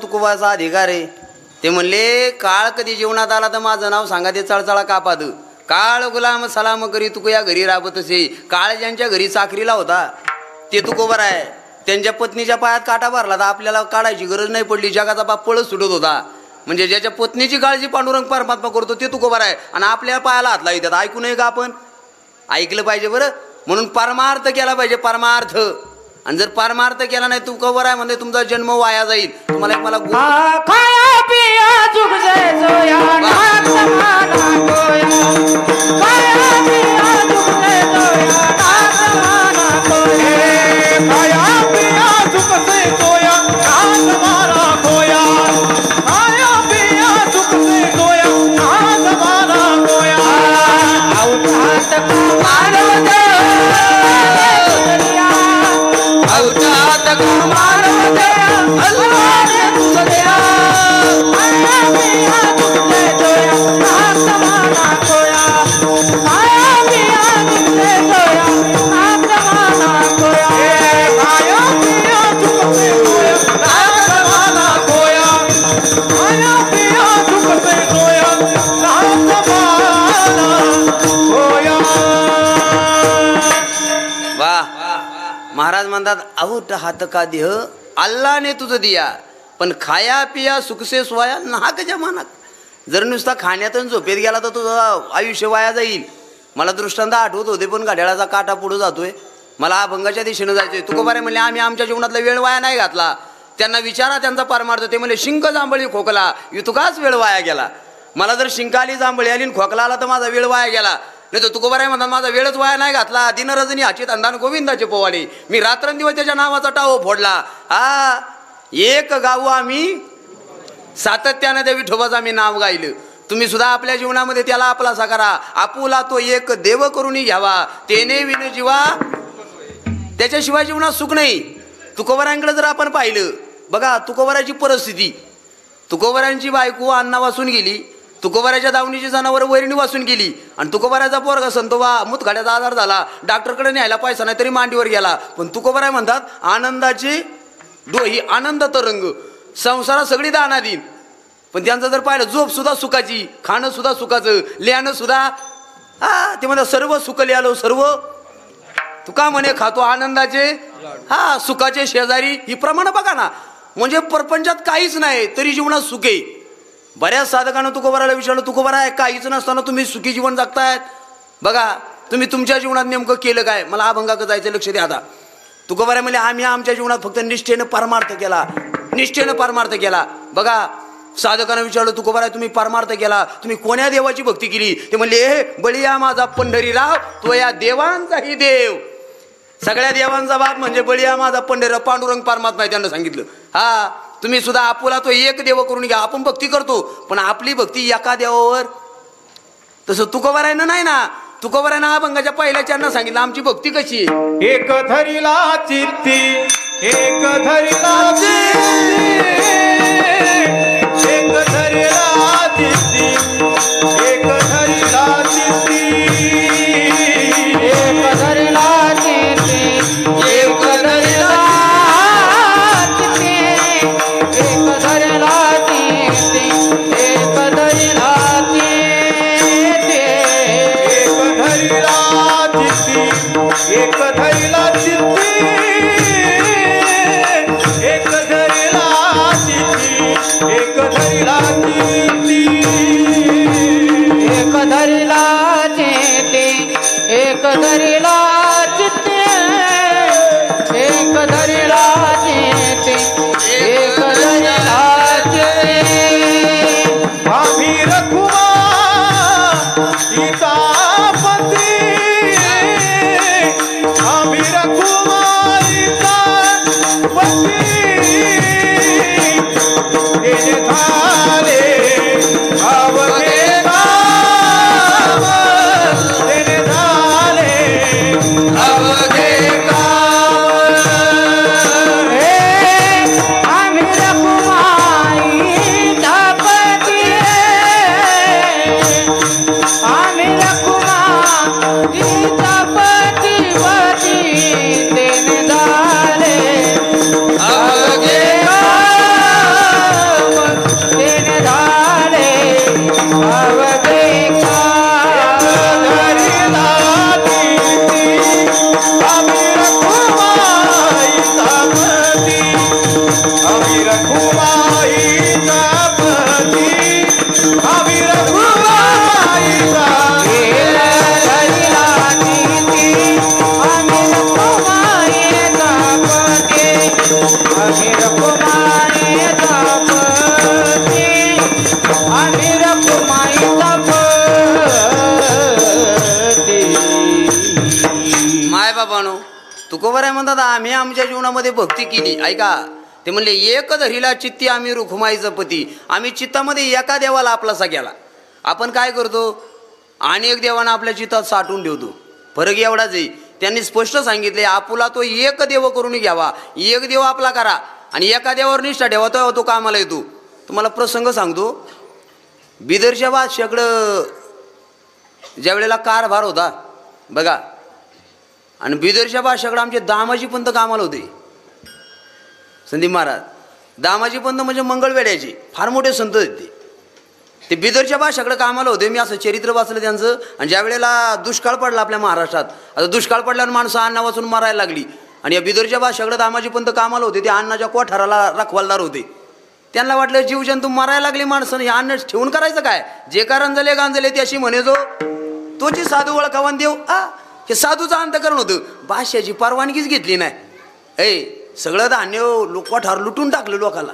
[SPEAKER 1] तुकोबाचा अधिकार आहे. ते म्हणले काळ कधी जीवनात आला तर माझं नाव सांगा, ते चळचळा कापाद. काळ गुलाम सलाम करी तुको या घरी राबत असे. काळ ज्यांच्या घरी चाकरीला होता ते तुकोबार आहे. त्यांच्या पत्नीच्या पायात काटा भरला तर आपल्याला काढायची गरज नाही पडली. जगाचा बाप पळत सुटत होता. म्हणजे ज्याच्या पत्नीची काळजी पांडुरंग परमात्मा करतो ते तुकोबार आहे. आणि आपल्या पायाला हात लावितात. ऐकू नये का? आपण ऐकलं पाहिजे बरं. म्हणून परमार्थ केला पाहिजे, परमार्थ. आणि जर परमार्थ केला नाही तुकोबार आहे म्हणजे तुमचा जन्म वाया जाईल. तुम्हाला मला महाराज म्हणतात आऊट हात का देह अल्लाने तुझं दिया, पण खाया पिया सुखसे सोया नाहक जमानात. जर नुसता खाण्यात आणि झोपेत गेला तर तुझं आयुष्य वाया जाईल. मला दृष्टांत आठवत होते पण घड्याळाचा काटा पुढे जातोय. मला अभंगाच्या दिशेनं जायचंय. तुकोबारे म्हणले आम्ही आमच्या जीवनातला वेळ वाया नाही घातला. त्यांना विचारा त्यांचा परमार्थ. ते म्हणले शिंक जांभळी खोकला इतकाच वेळ वाया गेला. मला जर शिंक आली जांभळी आली खोकला आला तर माझा वेळ वाया गेला. नाही तर तुकोबाराय म्हणतात माझा वेळच वाया नाही घातला. दिनरजनी हाची अंधान गोविंदाचे पोवाडे मी रात्रंदिवस त्याच्या नावाचा टाओ फोडला. हा एक गाऊ आम्ही सातत्यानं त्या विठोबाचं आम्ही नाव गायलं. तुम्ही सुद्धा आपल्या जीवनामध्ये त्याला आपलासा करा. आपुला तो एक देव करून घ्यावा तेने विन जीवा, त्याच्याशिवाय जीवनात सुख नाही. तुकोबारांकडे जर आपण पाहिलं बघा तुकोबाराची परिस्थिती. तुकोबारांची बायको अण्णा वाचून गेली. तुकोबाराच्या दावणीची जनावरं वैरणी वाचून गेली. आणि तुकोबाराचा पोरगा संतोबा मुतखड्याचा आजार झाला. डॉक्टरकडे न्यायला पैसा नाही तरी मांडीवर गेला. पण तुकोबाराय म्हणतात आनंदाची डोही आनंद तरंग संसारात सगळी दाना देईन. पण त्यांचं जर पाहिलं झोप सुद्धा सुखाची, खाणं सुद्धा सुखाचं, लिहाणं सुद्धा ते म्हणतात सर्व सुख लिहालो सर्व तुका म्हणे खातो आनंदाचे सुखाचे शेजारी. ही प्रमाण बघा ना. म्हणजे प्रपंचात काहीच नाही तरी जीवनात सुख आहे. बऱ्याच साधकांना तुकोबाराला विचारलं तुकोबारा आहे काहीच नसताना तुम्ही सुखी जीवन जगतायत. बघा तुम्ही तुमच्या जीवनात नेमकं केलं काय. मला अभंगाकडे जायचं लक्ष द्या. आता तुकोबारा म्हणजे आम्ही आमच्या जीवनात फक्त निष्ठेनं परमार्थ केला, निष्ठेनं परमार्थ केला. बघा साधकांना विचारलं तुकोबारा तुम्ही परमार्थ केला, तुम्ही कोण्या देवाची भक्ती केली. ते म्हणले बळीया माझा पंढरीराव तो या देवांचाही देव. सगळ्या देवांचा बाप म्हणजे बळीया माझा पंढरीराव पांडुरंग परमात्मा आहे. त्यांना सांगितलं हा तुम्ही सुद्धा आपुला तो एक देव करून घ्या. आपण भक्ती करतो पण आपली भक्ती एका देवावर तसं तुकोबारायनं नाही ना. तुकोबारायनं अभंगाच्या पहिल्या चरणात सांगितलं आमची भक्ती कशी आहे.
[SPEAKER 2] एक धरिला चित्ती एक धरिला चित्ती एक धरिला चित्ती एक धरिला चित्ती
[SPEAKER 3] एक धरिला चित्ती एक धरिला चित्ती एक धरिला चित्ती एक धरिला चित्ती
[SPEAKER 2] एक धरिला चित्ती एक धरिला चित्ती एक धरिला चित्ती एक धरिला चित्ती
[SPEAKER 3] एक धरिला चित्ती एक धरिला चित्ती एक धरिला चित्ती एक धरिला चित्ती
[SPEAKER 2] आम्ही रखुमा सीतापती आम्ही रखुमा सीतापती तेने झाले अवघे काम तेने झाले अवघे काम
[SPEAKER 3] आम्ही रखुमाई तापती आम्ही रखुमाई तापती वती तेने झाले अवघे काम तेने झाले अवघे काम
[SPEAKER 2] धरिला चित्ती आम्ही रखुमाई तापती आम्ही रखुमाई तापती आम्ही रखुमाई तापती
[SPEAKER 3] धरिला चित्ती आम्ही रखुमाई तापती आम्ही रखुमाई तापती आम्ही रखुमाई तापती
[SPEAKER 1] माय बाबानो तुकोबाराय म्हणतात आम्ही आमच्या जीवनामध्ये भक्ती केली. ऐका ते म्हणले एक धरिला चित्ती आम्ही रुखुमाईचं पती. आम्ही चित्तामध्ये एका देवाला आपलासा केला. आपण काय करतो अनेक देवांना आपल्या चित्तात साठवून ठेवतो. फरक एवढाच आहे त्यांनी स्पष्ट सांगितले आपुला तो एक देव करून घ्यावा. एक देव आपला करा आणि एका देवावर निष्ठा ठेवा तो कामाला येतो. तुम्हाला प्रसंग सांगतो. बिदरच्या बादशाकडं ज्या वेळेला कारभार होता बघा आणि बिदरच्या बादशाकडं आमचे दामाजी पंत कामाला होते. संदीप महाराज दामाजी पंत म्हणजे मंगळवेड्याचे फार मोठे संत होते. ते बिदरच्या बादशाकडे कामाला होते. मी असं चरित्र वाचलं त्यांचं. आणि ज्या वेळेला दुष्काळ पडला आपल्या महाराष्ट्रात आता दुष्काळ पडल्यावर माणसं अन्न वाचून मरायला लागली आणि या बिदरच्या बादशाकडे दामाजी पंत कामाला होते. ते अन्नाच्या कोठाराला रखवालदार होते. त्यांना वाटलं जीवजंतू मरायला लागली माणसं हे अन्न ठेवून करायचं काय. जे का रंजले गांजले ते अशी म्हणे जो तोची साधू ओळखावान देव हे साधूचं अंतकरण होतं. बादशाची परवानगीच घेतली नाही. सगळं धान्य कोठार लुटून टाकलं लोकाला.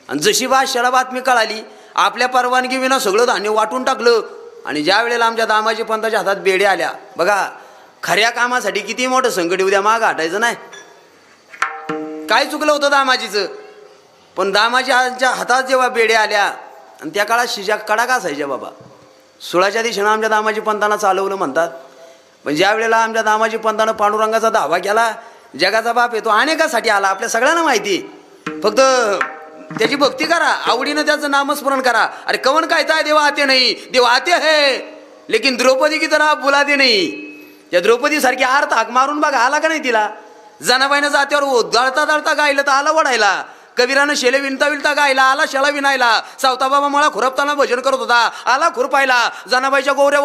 [SPEAKER 1] आणि जशी बादशाला बातमी कळाली आपल्या परवानगी विना सगळं धान्य वाटून टाकलं. आणि ज्या वेळेला आमच्या दामाजी पंताच्या हातात बेड्या आल्या बघा खऱ्या कामासाठी किती मोठं संकट उद्या माग हटायचं नाही. काय चुकलं होतं दामाजीचं पण दामाजीच्या हातात जेव्हा बेड्या आल्या आणि त्या काळात शिजा कडा का असायच्या बाबा. 16च्या दिशेनं आमच्या दामाजी पंतांना चालवलं म्हणतात. पण ज्या वेळेला आमच्या दामाजी पंतानं पांडुरंगाचा धावा केला जगाचा बाप येतो अनेकासाठी आला आपल्या सगळ्यांना माहिती. फक्त त्याची भक्ती करा आवडीनं त्याचं नामस्मरण करा. अरे कवन काय देव आते नाही देव आते है लेकिन द्रौपदी की तरह बुलाते नाही. त्या द्रौपदी सारखी अर्थ हाक मारून बघा आला का नाही तिला. जनाबाईनं जात्यावर दळता दळता गायलं तर आला वडायला. कबीरानं शेले विणता विणता गायला आला शेळा विणायला. सावता बाबा मला खुरपताना भजन करत होता आला खुरपायला. जनाबाईच्या गोवऱ्या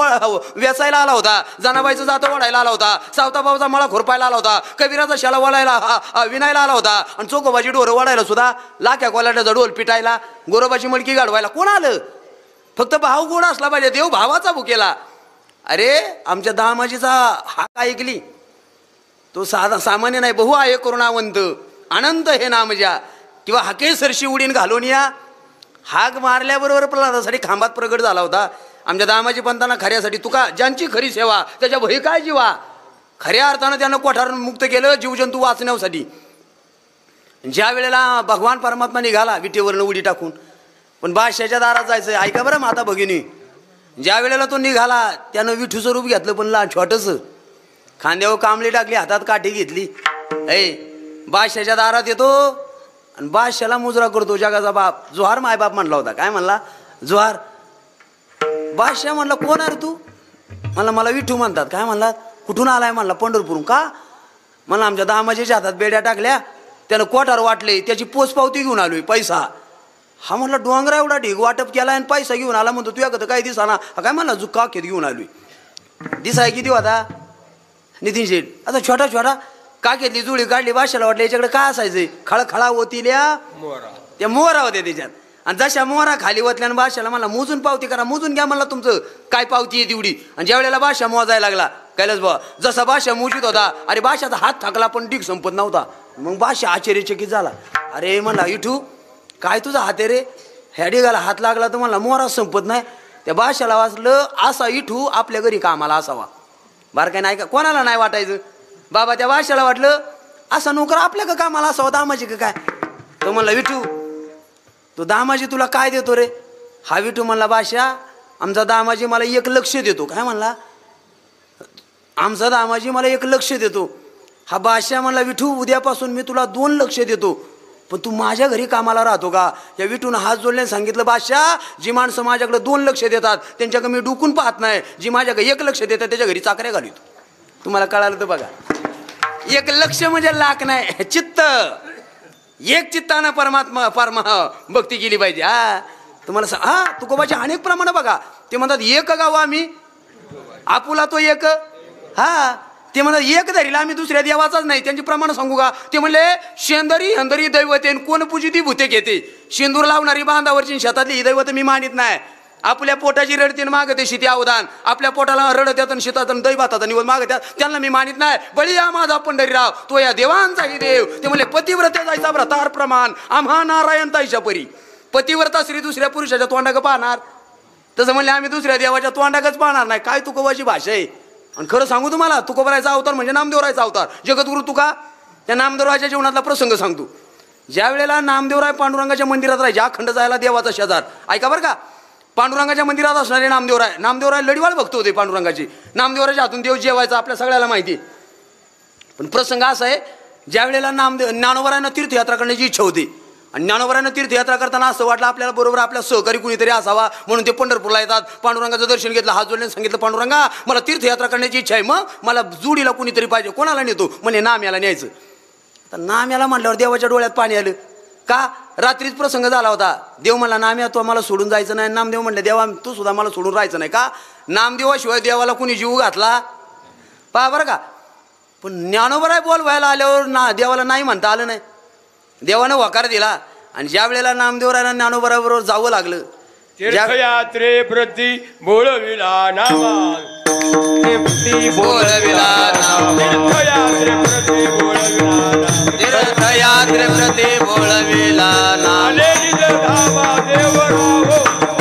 [SPEAKER 1] वेचायला आला होता. जनाबाईचं जातं वडायला आला होता. सावता बाबाचा मला खुरपायला आला होता. कबीराचा शेळा वडायला विणायला आला होता. आणि चोकोबाची डोरं वडायला सुद्धा लाख्या कोलाट्याचा डोल पिटायला गोरोबाची मडकी गाडवायला कोण आलं. फक्त भाव गोड असला पाहिजे. देव भावाचा भुकेला. अरे आमच्या दामाजीचा हाक ऐकली तो साधा सामान्य नाही बहु आहे करुणावंत अनंत हे नाम ज्या किंवा हाके सरशी उडीन घालून या हाक मारल्याबरोबर प्रल्हादासाठी खांबात प्रगट झाला होता. आमच्या दामाजी पंतांना खऱ्यासाठी तुका ज्यांची खरी सेवा त्याच्या भय काय जीवा. खऱ्या अर्थानं त्यांना कोठारून मुक्त केलं जीवजंतू वाचण्यासाठी. ज्या वेळेला भगवान परमात्मा निघाला विटेवरनं उडी टाकून पण बादशाच्या दारात जायचं. ऐका बरं माता भगिनी ज्या वेळेला तो निघाला त्यानं विठूचं रूप घेतलं, पण छोटंसं. खांद्यावर कांबळी टाकली, हातात काठी घेतली. बादशाच्या दारात येतो आणि बादशाला मुजरा करतो, जगाचा बाप. जोहार मायबाप म्हणला होता. काय म्हणला? जोहार. बादशाह म्हणला, कोण आहे रे तू? म्हणला, मला विठू म्हणतात. काय म्हणला? कुठून आलाय? म्हणला, पंढरपूरून. का? म्हणला, आमच्या दामाजीच्या हातात बेड्या टाकल्या, त्यानं कोठार वाटले, त्याची पोचपावती घेऊन आलोय, पैसा. हा म्हणला, डोंगरा एवढा ढीग वाटप केला आणि पैसा घेऊन आला. म्हणतो तू याकडं काय दिसाना? हा काय म्हणला, जुका खेत घेऊन आलोय. दिसाय किती होता? नितीन शेठ. आता छोटा छोटा काखेतली जुळी काढली. बादशाला वाटलं याच्याकडे काय असायचंय? खळखळा होतील्या त्या मोहरा होत्या त्याच्यात. आणि जशा मोहरा खाली वतल्यानं बादशाला म्हणला, मोजून पावती करा. मोजून घ्या म्हणला, तुमचं काय पावती आहे तेवढी. आणि ज्या वेळेला बादशाह मोजायला लागला, कैलास बुवा जसा बादशाह मोजित होता, अरे बादशाचा हात थकला पण ढीग संपत नव्हता. मग बादशाह आश्चर्यचकित झाला. अरे म्हणला, इठू काय तुझा हात आहे रे? ह्या ढिगाला हात लागला तर म्हणला मोहरा संपत नाही. त्या बादशाला वाचलं, असा इठू आपल्या घरी कामाला असावा. बार काय नाही का? कोणाला नाही वाटायचं बाबा? त्या बादशाला वाटलं असा नोकर आपल्या का कामाला असावा, दामाजी का काय? तो म्हणला, विठू तो दामाजी तुला काय देतो रे? हा विठू म्हणला, बादशाह आमचा दामाजी मला 1 लक्ष देतो. काय म्हणला? आमचा दामाजी मला 1 लक्ष देतो. हा बादशाह म्हणला, विठू उद्यापासून मी तुला 2 लक्ष देतो, पण तू माझ्या घरी कामाला राहतो का? या विठून हात जोडल्याने सांगितलं, बादशाह जी माणसं माझ्याकडे 2 लक्ष देतात त्यांच्याकडे मी डुकून पाहत नाही. जी माझ्याकडे 1 लक्ष देतात त्याच्या घरी चाकऱ्या घालितो. तुम्हाला कळालं तर बघा. 1 लक्ष म्हणजे लाख नाही, चित्त. एक चित्तानं परमा भक्ती केली पाहिजे. हा तुम्हाला हा तुकोबाचे अनेक प्रमाण बघा. ते म्हणतात एक गाव आम्ही आपुला तो एक. हा ते म्हणतात एक धरीला आम्ही दुसऱ्या देवाचाच नाही. त्यांची प्रमाण सांगू का? ते म्हणले, शेंदरी हंदरी दैवते कोण पूजी ती भूते घेते. शेंदूर लावणारी बांधावरची शेतातली ही दैवत मी मानित नाही. आपल्या पोटाची रडतीन मागते शिती अवदान. आपल्या पोटाला रडत्यात आणि शेतात दै भातात निवड मागत्यात, त्यांना मी मानित नाही. बळी या माझा पंढरीराव तो या देवांचाही देव. ते म्हणले, पतिव्रते जायचा व्रतार प्रमाण आम्हा नारायण ताईच्या परी. पतिव्रता स्त्री दुसऱ्या पुरुषाच्या तोंडाक पाहणार, तसं म्हणले आम्ही दुसऱ्या देवाच्या तोंडाकच पाहणार नाही. काय तुकोबाची भाषा आहे. आणि खरं सांगू तुम्हाला, तुकोबारायचा अवतार म्हणजे नामदेवरायचा अवतार. जगद्गुरु तुका त्या नामदेवरायच्या जीवनातला प्रसंग सांगतो. ज्या वेळेला नामदेवराय पांडुरंगाच्या मंदिरात राहायचे, अखंड जायला देवाचा शेजार. ऐका बरं का, पांडुरंगाच्या मंदिरात असणारे नामदेवराय लढीवाळ भक्त होते पांडुरंगाची. नामदेवराच्या हातून देव जेवायचा आपल्या सगळ्याला माहिती. पण प्रसंग असा आहे, ज्या वेळेला ज्ञानोबरायांना तीर्थयात्रा करण्याची इच्छा होती. आणि ज्ञानोबरायांना तीर्थयात्रा करताना असं वाटलं आपल्याला बरोबर आपल्या सहकारी कुणीतरी असावा, म्हणून ते पंढरपूरला येतात. पांडुरंगाचं दर्शन घेतलं, हात जोडल्याने सांगितलं, पांडुरंगा मला तीर्थयात्रा करण्याची इच्छा आहे, मग मला जोडीला कुणीतरी पाहिजे. कोणाला नेतो? म्हणे नाम्याला न्यायचं. तर नाम्याला म्हणल्यावर देवाच्या डोळ्यात पाणी आलं. का? रात्रीच प्रसंग झाला होता. देव म्हणला, नाम्या तू मला सोडून जायचं नाही. नामदेव म्हणले, देवा तू सुद्धा मला सोडून राहायचं नाही. का? नामदेवाशिवाय देवाला कुणी जीव घातला पहा बरं का. पण ज्ञानोबराय बोलवायला आल्यावर देवाला नाही म्हणता आलं नाही. देवानं होकार दिला. आणि ज्या वेळेला नामदेवरायला ज्ञानोबराबरोबर जावं लागलं,
[SPEAKER 2] तीर्थयात्रे प्रती बोलविला नामा.
[SPEAKER 1] बोलविला
[SPEAKER 2] तीर्थयात्रे प्रती बोलविला नामा.
[SPEAKER 1] तीर्थयात्रे प्रती बोलविला नाम.
[SPEAKER 2] आले निज धामा देवराव.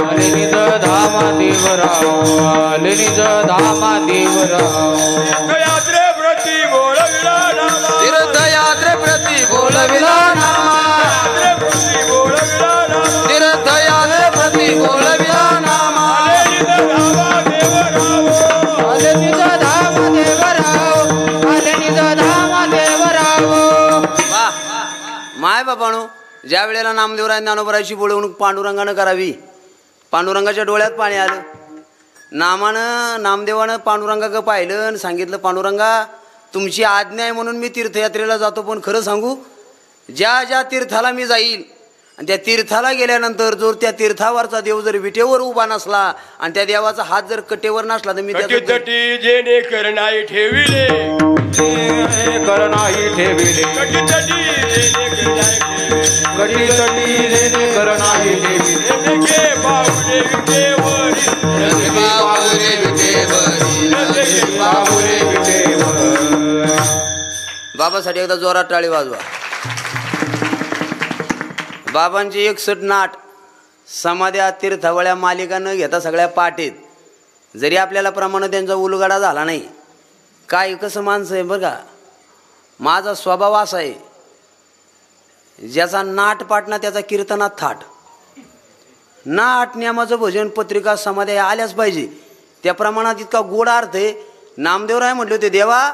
[SPEAKER 3] आले निज धामा देवराव. आले निज धामा देवराव.
[SPEAKER 2] तीर्थयात्रे प्रती बोलविला नामा.
[SPEAKER 1] तीर्थयात्रे प्रती बोलविला नामा. तीर्थयात्रे प्रती बोलविला नामा.
[SPEAKER 3] आले निज धामा देवराव. आले निज धामा देवराव.
[SPEAKER 1] माय बाबानो, ज्या वेळेला नामदेवराय ज्ञानोबरायची बोलवणूक पांडुरंगानं करावी, पांडुरंगाच्या डोळ्यात पाणी आलं. नामदेवानं पांडुरंगाकडे पाहिलं आणि सांगितलं, पांडुरंगा तुमची आज्ञा आहे म्हणून मी तीर्थयात्रेला जातो, पण खरं सांगू, ज्या ज्या तीर्थाला मी जाईल आणि त्या तीर्थाला गेल्यानंतर जर त्या तीर्थावरचा देव जर विटेवर उभा नसला आणि त्या देवाचा हात जर कटेवर नसला तर मी
[SPEAKER 2] तटी जेणे करणाई ठेविले.
[SPEAKER 3] करणाही ठेविले. कटी तटी जेणे करणाही ठेविले.
[SPEAKER 1] बाबासाठी एकदा जोरात टाळी वाजवा. बाबांची 61 नाट समाध्या तीर्थवळ्या मालिका न घेता सगळ्या पाठीत. जरी आपल्याला प्रमाण त्यांचा उलगडा झाला नाही, काय कसं माणसं आहे बरं का. माझा स्वभाव असा आहे, ज्याचा नाट पाटणा त्याचा कीर्तनात थाट. ना 8 नियमाचं भजन पत्रिका समाध्या आल्याच पाहिजे. त्या प्रमाणात इतका गोड अर्थ आहे. नामदेवराय म्हटले होते, देवा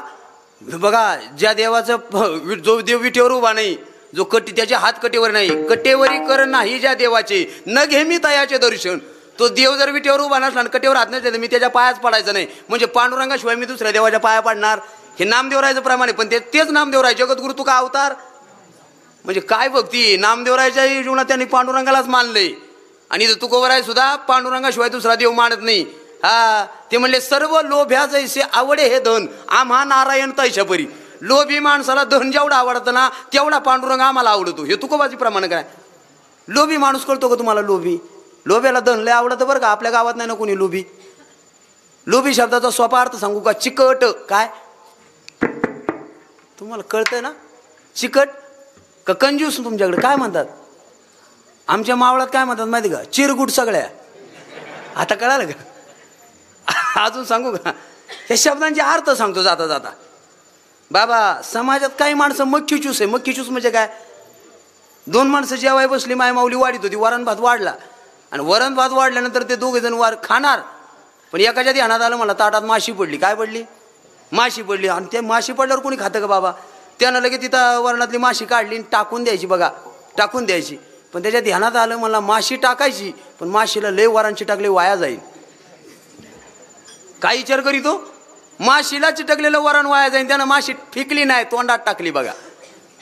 [SPEAKER 1] बघा, ज्या देवाचं जो देव विटेवर उभा नाही, जो त्याचे हात कटेवर नाही, कटेवरी कर नाही ज्या देवाचे, न घे मी तयाचे दर्शन. तो देव जर विटेवर उभा नसला आणि कटेवर हात नसले तर मी त्याच्या पायाच पडायचं नाही. म्हणजे पांडुरंगाशिवाय मी दुसऱ्या देवाच्या पाया पडणार. हे नामदेवरायचं प्रमाण आहे. पण तेच नामदेवराय जगद्गुरु तुका अवतार. म्हणजे काय भक्ती. नामदेवरायच्या जीवनात त्यांनी पांडुरंगालाच मानलंय. आणि तुकोबराय सुद्धा पांडुरंगाशिवाय दुसरा देव मानत नाही. हा, ते म्हणले सर्व लोभ्या जैसे आवडे हे धन, आम्हा नारायण तैशा परी. लोभी माणसाला धन जेवढा आवडतं ना तेवढा पांडुरंग आम्हाला आवडतो. हे तुकोबाची प्रमाण काय. लोभी माणूस कळतो का तुम्हाला. लोभ्याला धन लय आवडतं बरं का. आपल्या गावात नाही ना कोणी लोभी. लोभी शब्दाचा सोपा अर्थ सांगू का. चिकट. काय तुम्हाला कळतंय ना. चिकट का कंजूस तुमच्याकडे काय म्हणतात. आमच्या मावळात काय म्हणतात माहिती का. चिरगुट सगळ्या. आता कळालं का. अजून सांगू का. या शब्दांचे अर्थ सांगतो जाता जाता. बाबा समाजात काही माणसं मक्खीचूस आहे. मक्खीचूस म्हणजे काय. 2 माणसं जेवाय बसली, माय माऊली वाढीत होती, वरण भात वाढला आणि वरण भात वाढल्यानंतर ते 2 जण खाणार. पण एकाच्या ध्यानात आलं, मला ताटात माशी पडली. काय पडली. माशी पडली. आणि ते माशी पडल्यावर कोणी खातं का बाबा. त्यानं लगेच तिथं वरणातली माशी काढली आणि टाकून द्यायची. बघा टाकून द्यायची. पण त्याच्या ध्यानात आलं, मला माशी टाकायची, पण माशीला लय वरांची टाकले वाया जाईल. काय विचार करीतो. माशीला चिटकलेलं वरण वाया जाईल. त्यानं माशी फेकली नाही, तोंडात टाकली. बघा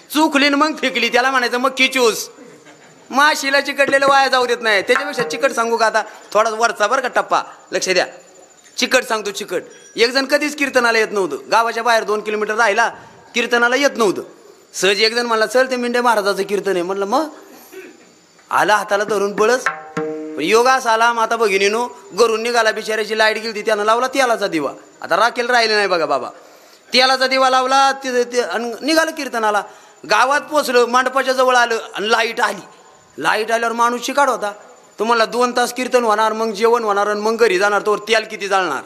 [SPEAKER 1] चुकली मग फेकली. त्याला म्हणायचं मग किचूस. माशीला चिकटलेलं वाया जाऊ देत नाही. त्याच्यापेक्षा चिकट सांगू का. आता थोडा वरचा बरं का टप्पा लक्ष द्या. चिकट सांगतो. चिकट. एक जण कधीच कीर्तनाला येत नव्हतं. गावाच्या बाहेर 2 किलोमीटर राहिला, कीर्तनाला येत नव्हतं. सहज एक जण म्हणला, चल ते मेंढे महाराजाचं कीर्तन आहे. म्हणलं मग. आला हाताला धरून बळच. योगास आला. माता भगिनीनो घरून निघाला. बिचाऱ्याची लाईट गेली. त्यानं लावला तेलाचा दिवा. आता राखेल राहिले नाही बघा बाबा. तेलाचा दिवा लावला निघालं कीर्तनाला. गावात पोचलं, मंडपाच्या जवळ आलं आणि लाईट आली. लाईट आल्यावर माणूस चिकाड होता. तुम्हाला 2 तास कीर्तन होणार, मग जेवण होणार आणि मग घरी जाणार. तो तेल किती जाळणार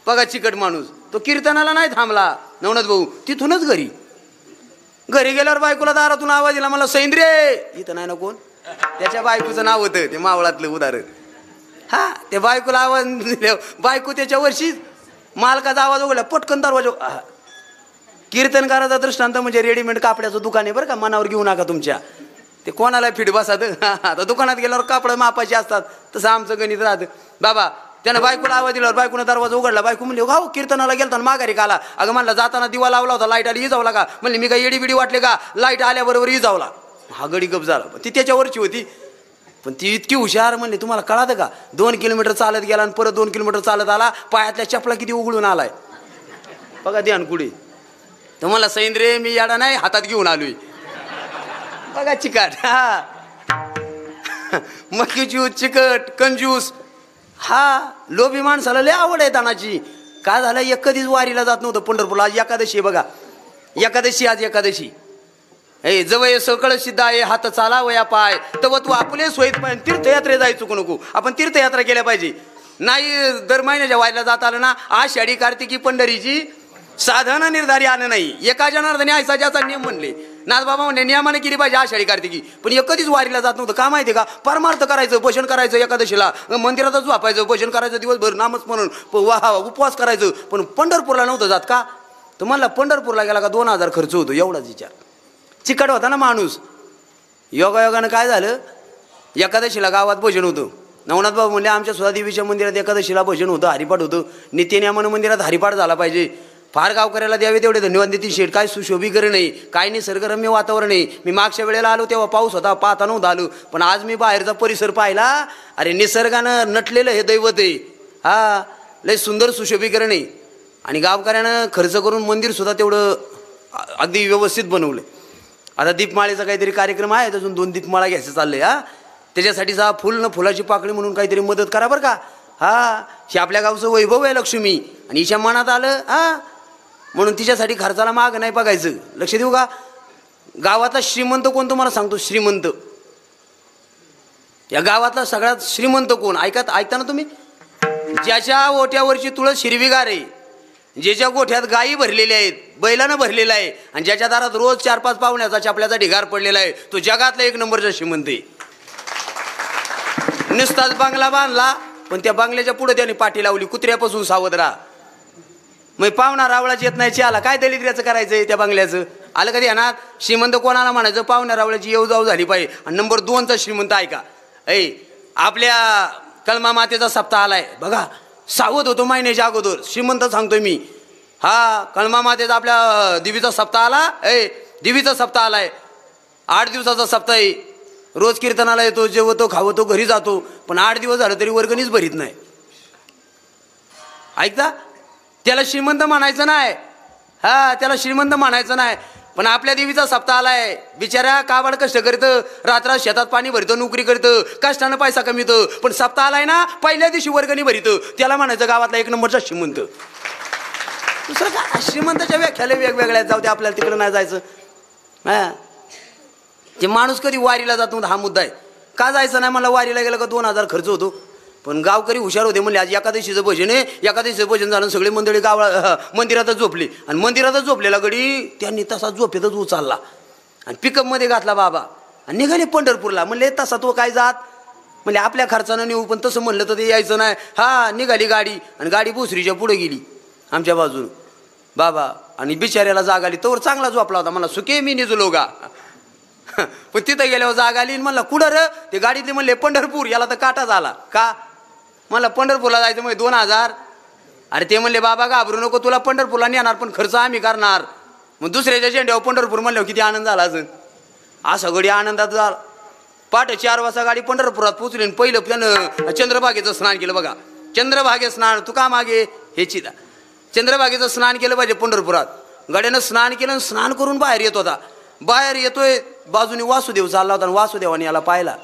[SPEAKER 1] बघा. चिकट माणूस. तो कीर्तनाला नाही थांबला नवनाथ भाऊ. तिथूनच घरी गेल्यावर बायकोला दारातून आवाज दिला, मला सैंद्रे. इथं नाही ना कोण. त्याच्या बायकोचं नाव होतं ते मावळातलं उदाहरण. हा, त्या बायकोला आवाज दिल्या. बायको त्याच्या वर्षीच मालकाचा आवाज उघडला, पटकन दरवाजा. कीर्तनकाराचा दृष्टांत म्हणजे रेडीमेड कापड्याचं दुकान आहे बरं का. मनावर घेऊ नका तुमच्या. ते कोणाला फिट बसात. आता दुकानात गेल्यावर कापडं मापाचे असतात. तसं आमचं गणित राहतं बाबा. त्यानं बायकोला आवाज दिल्यावर बायकोनं दरवाजा उघडला. बायको म्हणली, हो कीर्तनाला गेलता माघारी काला. अगं म्हणला जाताना दिवा लावला होता, लाईट आली इजावला का. म्हणली मी काय येडी बिडी वाटले का. लाईट आल्याबरोबर इजावला. हा गडी गप झाला. ती त्याच्यावरची होती. पण ती इतकी हुशार. म्हणली तुम्हाला कळातं का. 2 किलोमीटर चालत गेला आणि परत 2 किलोमीटर चालत आला. पायातल्या चपला किती उघडून आलाय बघा. ध्यान कुठे. तुम्हाला सैंद्रे मी याडा नाही, हातात घेऊन आलोय बघा. चिकट. हा मक्कीची चिकट कंजूस. हा, लोभी माणसाला लय आवड आहे दानाची. काय झालं, एक कधीच वारीला जात नव्हतं पंढरपूरला. आज एकादशी आहे बघा. एकादशी. आज एकादशी. हे जवळ सकळ सिद्ध आहे, हात चाला वया पाय तव तू आपले सोयीत पाय. तीर्थयात्रे जायचं चुकू नको. आपण तीर्थयात्रा केल्या पाहिजे. नाही दर महिन्याच्या वारीला जात आलं ना. आषाढी कार्तिकी पंढरीची साधन निर्धारी आलं नाही. एका जनार्दनी आयसा ज्याचा नियम म्हणले. नाथबाबा म्हणले नियमाने केली पाहिजे आषाढी कार्तिकी. पण एक कधीच वारीला जात नव्हतं. का माहिती का. परमार्थ करायचं, भजन करायचं. एकादशीला मंदिरातच वापायचं, भजन करायचं दिवसभर, नामस्मरण उपवास करायचं. पण पंढरपूरला नव्हतं जात का. तुम्हाला पंढरपूरला गेला का 2000 खर्च होतो. एवढाच विचार. चिकट होता ना माणूस. योगायोगानं काय झालं, एकादशीला गावात भजन होतं. नवनाथ बाबा म्हणले आमच्या सुद्धा देवीच्या मंदिरात एकादशीला भजन होतं, हरिपाठ होतं. नित्यनियमानं मंदिरात हरिपाठ झाला पाहिजे. फार गावकऱ्याला द्यावे तेवढे धन्यवाद देतील शेठ. काय सुशोभीकरण नाही, काय निसर्गरम्य वातावरण आहे. मी मागच्या वेळेला आलो तेव्हा पाऊस होता, पाहता नव्हतं आलो. पण आज मी बाहेरचा परिसर पाहिला. अरे निसर्गानं नटलेलं हे दैवत आहे. हा, लय सुंदर सुशोभीकरण आहे. आणि गावकऱ्यानं खर्च करून मंदिर सुद्धा तेवढं अगदी व्यवस्थित बनवलं. आता दीपमाळेचा काहीतरी कार्यक्रम आहे, अजून 2 दीपमाळा घ्यायचं चाललंय. हा, त्याच्यासाठी जा फुल न फुलाची पाकळी म्हणून काहीतरी मदत करा बरं का. हा, हे आपल्या गावचं वैभव आहे लक्ष्मी. आणि हिच्या मनात आलं हा म्हणून तिच्यासाठी खर्चाला माग नाही बघायचं. लक्ष देऊ का. गावातला श्रीमंत कोण तुम्हाला सांगतो. श्रीमंत या गावातला सगळ्यात श्रीमंत कोण. ऐकता ना तुम्ही. ज्याच्या ओट्यावरची तुळस हिरवीगार आहे, ज्याच्या गोठ्यात गायी भरलेल्या आहेत, बैलानं भरलेला आहे, आणि ज्याच्या दारात रोज 4-5 पाहुण्याचा चपल्याचा ढिगार पडलेला आहे, तो जगातला 1 नंबरचा श्रीमंत आहे. नुसताच बंगला बांधला पण त्या बंगल्याच्या पुढे त्याने पाठी लावली, कुत्र्यापासून सावध राहा. मग पाहुणा रावळाची येत नाही आला, काय दलिद्र्याचं करायचंय त्या बंगल्याचं? आलं कधी अनाथ श्रीमंत कोणाला म्हणायचं? पाहुण्या रावळाची येऊ जाऊ झाली पाहिजे. आणि नंबर 2चा श्रीमंत ऐका, आपल्या कलमा मातेचा सप्ताह आलाय बघा, सावध होतो महिन्याच्या अगोदर. श्रीमंत सांगतोय मी, हा कलमा मातेचा आपल्या देवीचा सप्ताह आला. देवीचा सप्ताह आलाय, 8 दिवसाचा सप्ताह आहे. रोज कीर्तनाला येतो, जेवतो खावतो घरी जातो, पण 8 दिवस झालं तरी वर्गणीच भरीत नाही. ऐकता, त्याला श्रीमंत म्हणायचं नाही. हा, त्याला श्रीमंत म्हणायचं नाही. पण आपल्या देवीचा सप्ताह आलाय, बिचाऱ्या काबाड कष्ट करतं, रात्र शेतात पाणी भरतं, नोकरी करतं, कष्टानं पैसा कमीतं, पण सप्ताह आलाय ना पहिल्या दिवशी वर्गणी भरितं, त्याला म्हणायचं गावातला 1 नंबरचा श्रीमंत. दुसरं काय, श्रीमंताच्या व्याख्याला वेगवेगळ्या, जाऊ दे आपल्याला तिकडं नाही जायचं. हा, ते माणूस कधी वारीला जातो हा मुद्दा आहे. का जायचं नाही? मला वारीला गेलं का 2000 खर्च होतो, पण गावकरी हुशार होते. म्हणले आज एकादशीचं भजन आहे, एकादशीचं भजन झालं, सगळे मंडळी मंदिरातच झोपली. आणि मंदिरातच झोपलेला गडी त्यांनी तसा झोपेतच उचलला आणि पिकअपमध्ये घातला बाबा आणि निघाले पंढरपूरला. म्हणले तसा तो काय जात? म्हणले आपल्या खर्चानं नेऊ, पण तसं म्हणलं तर ते यायचं नाही. हा, निघाली गाडी आणि गाडी भोसरीच्या पुढे गेली आमच्या बाजून बाबा. आणि बिचाऱ्याला जाग आली, तोवर चांगला झोपला होता. मला सुके मी निजलो गा. पण तिथं गेल्यावर जाग आली. म्हणला कुठं र? ते गाडीतले म्हणले पंढरपूर. याला तर काटा झाला. का? मला पंढरपूरला जायचं म्हणजे 2000. अरे ते म्हणले बाबा घाबरू नको, तुला पंढरपूरला नेणार, पण खर्च आम्ही करणार. मग दुसऱ्याच्या झेंड्यावर पंढरपूर म्हणल्यावर किती आनंद झाला अजून. असा गडी आनंदात झाला. पहाटे 4 वाजता गाडी पंढरपुरात पोचली. पहिलं त्यानं चंद्रभागेचं स्नान केलं बघा. चंद्रभागे स्नान, तू का मागे हे चिदा. चंद्रभागेचं स्नान केलं पाहिजे पंढरपुरात. गाड्यानं स्नान केलं, स्नान करून बाहेर येत होता. बाहेर येतोय, बाजूने वासुदेव चालला होता आणि वासुदेवाने याला पाहिला.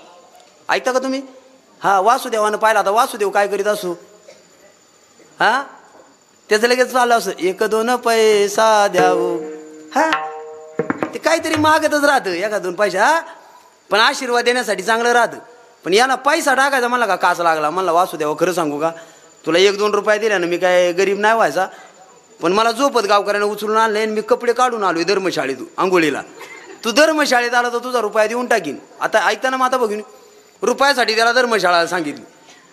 [SPEAKER 1] ऐकता का तुम्ही? हा, वासुदेवानं पाहिला. आता वासुदेव काय करीत असू? हा, त्याचं लगेच चाललं असं 1-2 पैसा द्यावं. हा, ते काहीतरी मागतच राहतं 1-2 पैसा. हा, पण आशीर्वाद देण्यासाठी चांगलं राहतं. पण याला पैसा टाकायचा म्हणला का काच लागला. म्हणला वासुदेवा खरं सांगू का, तुला 1-2 रुपये दिल्यानं मी काय गरीब नाही व्हायचा, पण मला झोपत गावकऱ्यानं उचलून आणले आणि मी कपडे काढून आलोय धर्मशाळेतून आंघोळीला. तू धर्मशाळेत आला तर तुझा रुपया देऊन टाकीन. आता ऐकताना मग आता बघून रुपयासाठी त्याला धर्मशाळा सांगितली.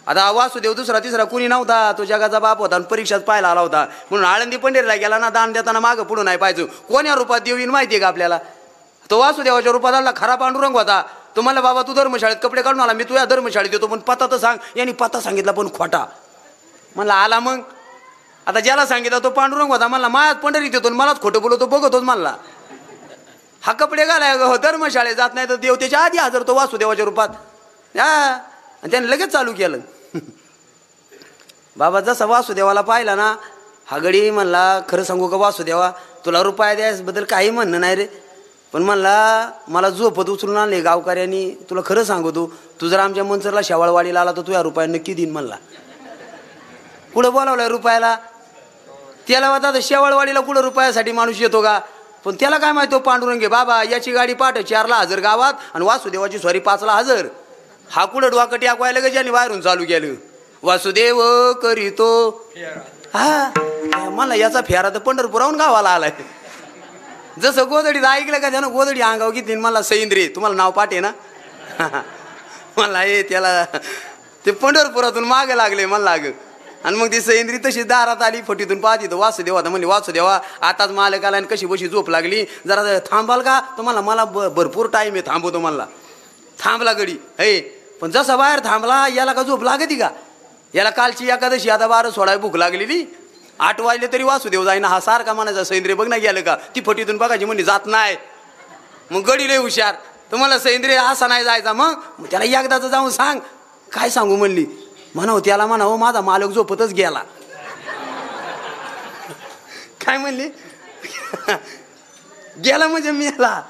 [SPEAKER 1] आता वासुदेव 2-3 कुणी नव्हता, तो जगाचा बाप होता आणि परीक्षाच पाहायला आला होता. म्हणून आळंदी पंढरीला गेला ना, दान देताना मागं पुढं नाही पाहिजे. कोण्या रूपात देऊ येईन माहिती आहे का आपल्याला? तो वासुदेवाच्या रूपात आला, खरा पांडुरंग होता. तो म्हणला बाबा तू धर्मशाळेत कपडे काढून आला, मी तुझ्या धर्मशाळेत देतो, पण पत्ता तर सांग. यांनी पत्ता सांगितला पण खोटा. म्हणला आला मग. आता ज्याला सांगितलं तो पांडुरंग होता. म्हणला मायात पंढरीत येतो, मलाच खोटं बोलतो बघतोच. म्हणला हा कपडे घालाय धर्मशाळेत जात नाही तर देव त्याच्या आधी हजर तो वासुदेवाच्या रूपात. हा, आणि त्याने लगेच चालू केलं. बाबा जसा वासुदेवाला पाहिला ना, हा गडी म्हणला खरं सांगू का वासुदेवा, तुला रुपया द्यायबद्दल काही म्हणणं नाही रे, पण म्हणला मला झोपत उचलून आणले गावकऱ्यांनी. तुला खरं सांगतो, तू जर आमच्या मंचरला शेवाळवाडीला आला तर तुझ्या रुपया नक्की देईन. म्हणला कुठं बोलावलाय रुपयाला? त्याला आता शेवाळवाडीला कुठं रुपयासाठी माणूस येतो का? पण त्याला काय माहिती पांडुरंग आहे बाबा. याची गाडी पहाटे 4ला हजर गावात आणि वासुदेवाची सॉरी 5ला हजर. हा कुठं डोकं टाकवायला का ज्याने बाहेरून चालू केलं वासुदेव करीतो. हा, मला याचा फेरा तर पंढरपुराहून गावाला आलाय. जसं गोदडीत ऐकलं का त्यानं गोदडी अंगाव घेतली. मला सैंद्री तुम्हाला नाव पाठे ना. मला हे त्याला ते पंढरपुरातून मागे लागले मला लाग. आणि मग ती सैंद्री तशी दारात आली, फटीतून पाहती तर वासुदेवा तर म्हणली वासुदेवा आताच मालक आला आणि कशी बशी झोप लागली, जरा थांबाल का? तुम्हाला मला भरपूर टाईम आहे, थांबवतो म्हणला. थांबला गडी. हे पण जसा बाहेर थांबला याला का झोप लागती का? याला कालची एकादशी आता 12 सोडाय भूक लागलेली. 8 वाजले तरी वासुदेव जाईना. हा सारखा म्हणायचा सैंद्री बघ ना गेलं का? ती फटीतून बघायची म्हणजे जात नाही. मग गडी लय हुशार. तुम्हाला सैंद्री असा नाही जायचा. मग त्याला एकदाच जाऊन सांग. काय सांगू म्हणली? म्हणावं त्याला म्हणावं माझा मालक झोपतच गेला. काय म्हणली? गेला म्हणजे मेला.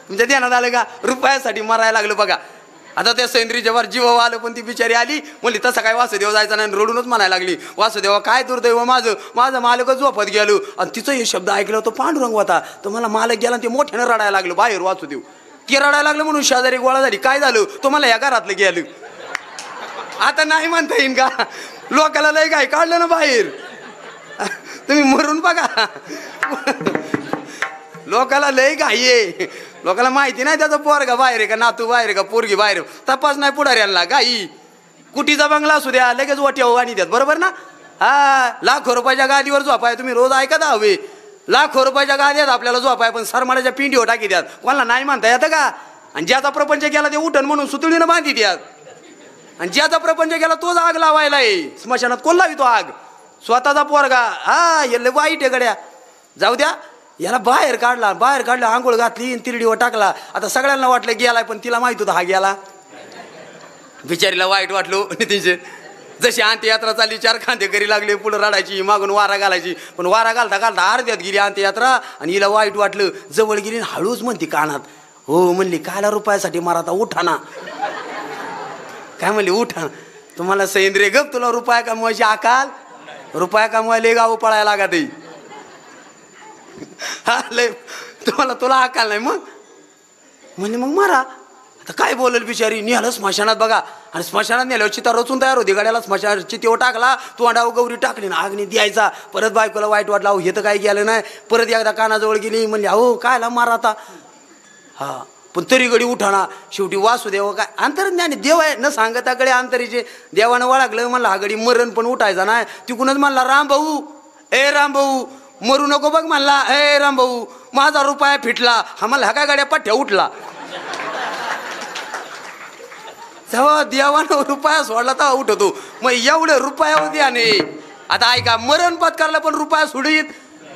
[SPEAKER 1] तुमच्या ध्यानात आलं का? रुपयासाठी मरायला लागलं बघा. आता त्या सैंद्रीच्या वर जीव आलं, पण ती बिचारी आली म्हणली तसं काय वासुदेव जायचा नाही. रडूनच म्हणायला लागली वासुदेवा काय दुर्दैव माझं, माझं मालकच झोपत गेलो. आणि तिचं हे शब्द ऐकलं तो पांडुरंग होता. तो मला मालक गेला ते मोठ्यानं रडायला लागलं बाहेर. वासुदेव ती रडायला लागलं म्हणून शेजारी गोळा झाली. काय झालं? तो मला या घरातलं गेलं. आता नाही म्हणता येईन का? लोकाला लय काय काढलं ना बाहेर. तुम्ही मरून बघा. लोकाला लय घाई. लोकाला माहिती नाही त्याचा पोरगा बाहेर आहे का नातू बाहेर आहे का पोरगी बाहेर. तपास नाही पुढाऱ्यांना घाई. कुटीचा बंगला असू द्या लगेच वाट्या आणि द्यात बरोबर ना. हा लाखो रुपयाच्या गादीवर झोपाय तुम्ही रोज ऐकत हवे. लाखो रुपयाच्या गाद्यात आपल्याला झोपाय पण सरमाड्याच्या पिंडीवर टाकी द्यात. कोणाला नाही म्हणता येतं का. आणि ज्याचा प्रपंच केला ते उठण म्हणून सुतळीनं बांधी द्यात. आणि ज्याचा प्रपंच केला तोच आग लावायला आहे. स्मशानात कोण लावितो आग. स्वतःचा पोरगा. हा हे वाईट आहे गड्या. जाऊ द्या याला बाहेर काढला आंघोळ घातली तिरडीवर टाकला. आता सगळ्यांना वाटलं गेलाय पण तिला माहित होतं हा गेला. बिचारीला वाईट वाटलो नितीनचे. जशी अंत्ययात्रा चालली 4 खांदे करी लागले पुढे रडायची मागून वारा घालायची पण वारा घालता अर्ध्यात गेली अंत्ययात्रा. आणि हिला वाईट वाटलं जवळ गेली हळूच म्हणते कानात हो म्हणली कायला रुपयासाठी मारा आता उठा ना. काय म्हणली उठा तुम्हाला सैंद्रिय गप तुला रुपया कमवायची अकाल. रुपया कमवायला गाव पळायला लागत तुला अकाल नाही मग म्हणजे मग मारा. आता काय बोलेल बिचारी. निघालं स्मशानात बघा. आणि स्मशानात नेल्यावर चिता रचून तयार होती. गाड्याला स्मशान चितेवर टाकला तोंडावर गौरी टाकली ना आग्नी द्यायचा. परत बायकोला वाईट वाटलं अहो हे तर काही गेलं नाही. परत एकदा कानाजवळ गेली म्हणली अहो कायला मारा आता. हा पण तरी गडी उठाना. शेवटी वासुदेव काय अंतर्ज्ञानी देव आहे न सांगताकडे अंतरीचे. देवानं वळखलं म्हणला हा गडी मरण पण उठायचा नाही. तिकूनच म्हणला राम भाऊ ए राम भाऊ मरू नको बघ म्हणला. ए राम भाऊ माझा रुपया फिटला. हा म्हणला हा काय गाड्या पठ्ठ्या उठला. तेव्हा देवानं रुपया सोडला तर उठतो. मग एवढे रुपया द्याने. आता ऐका मरण पत्कारला पण रुपया सोडीत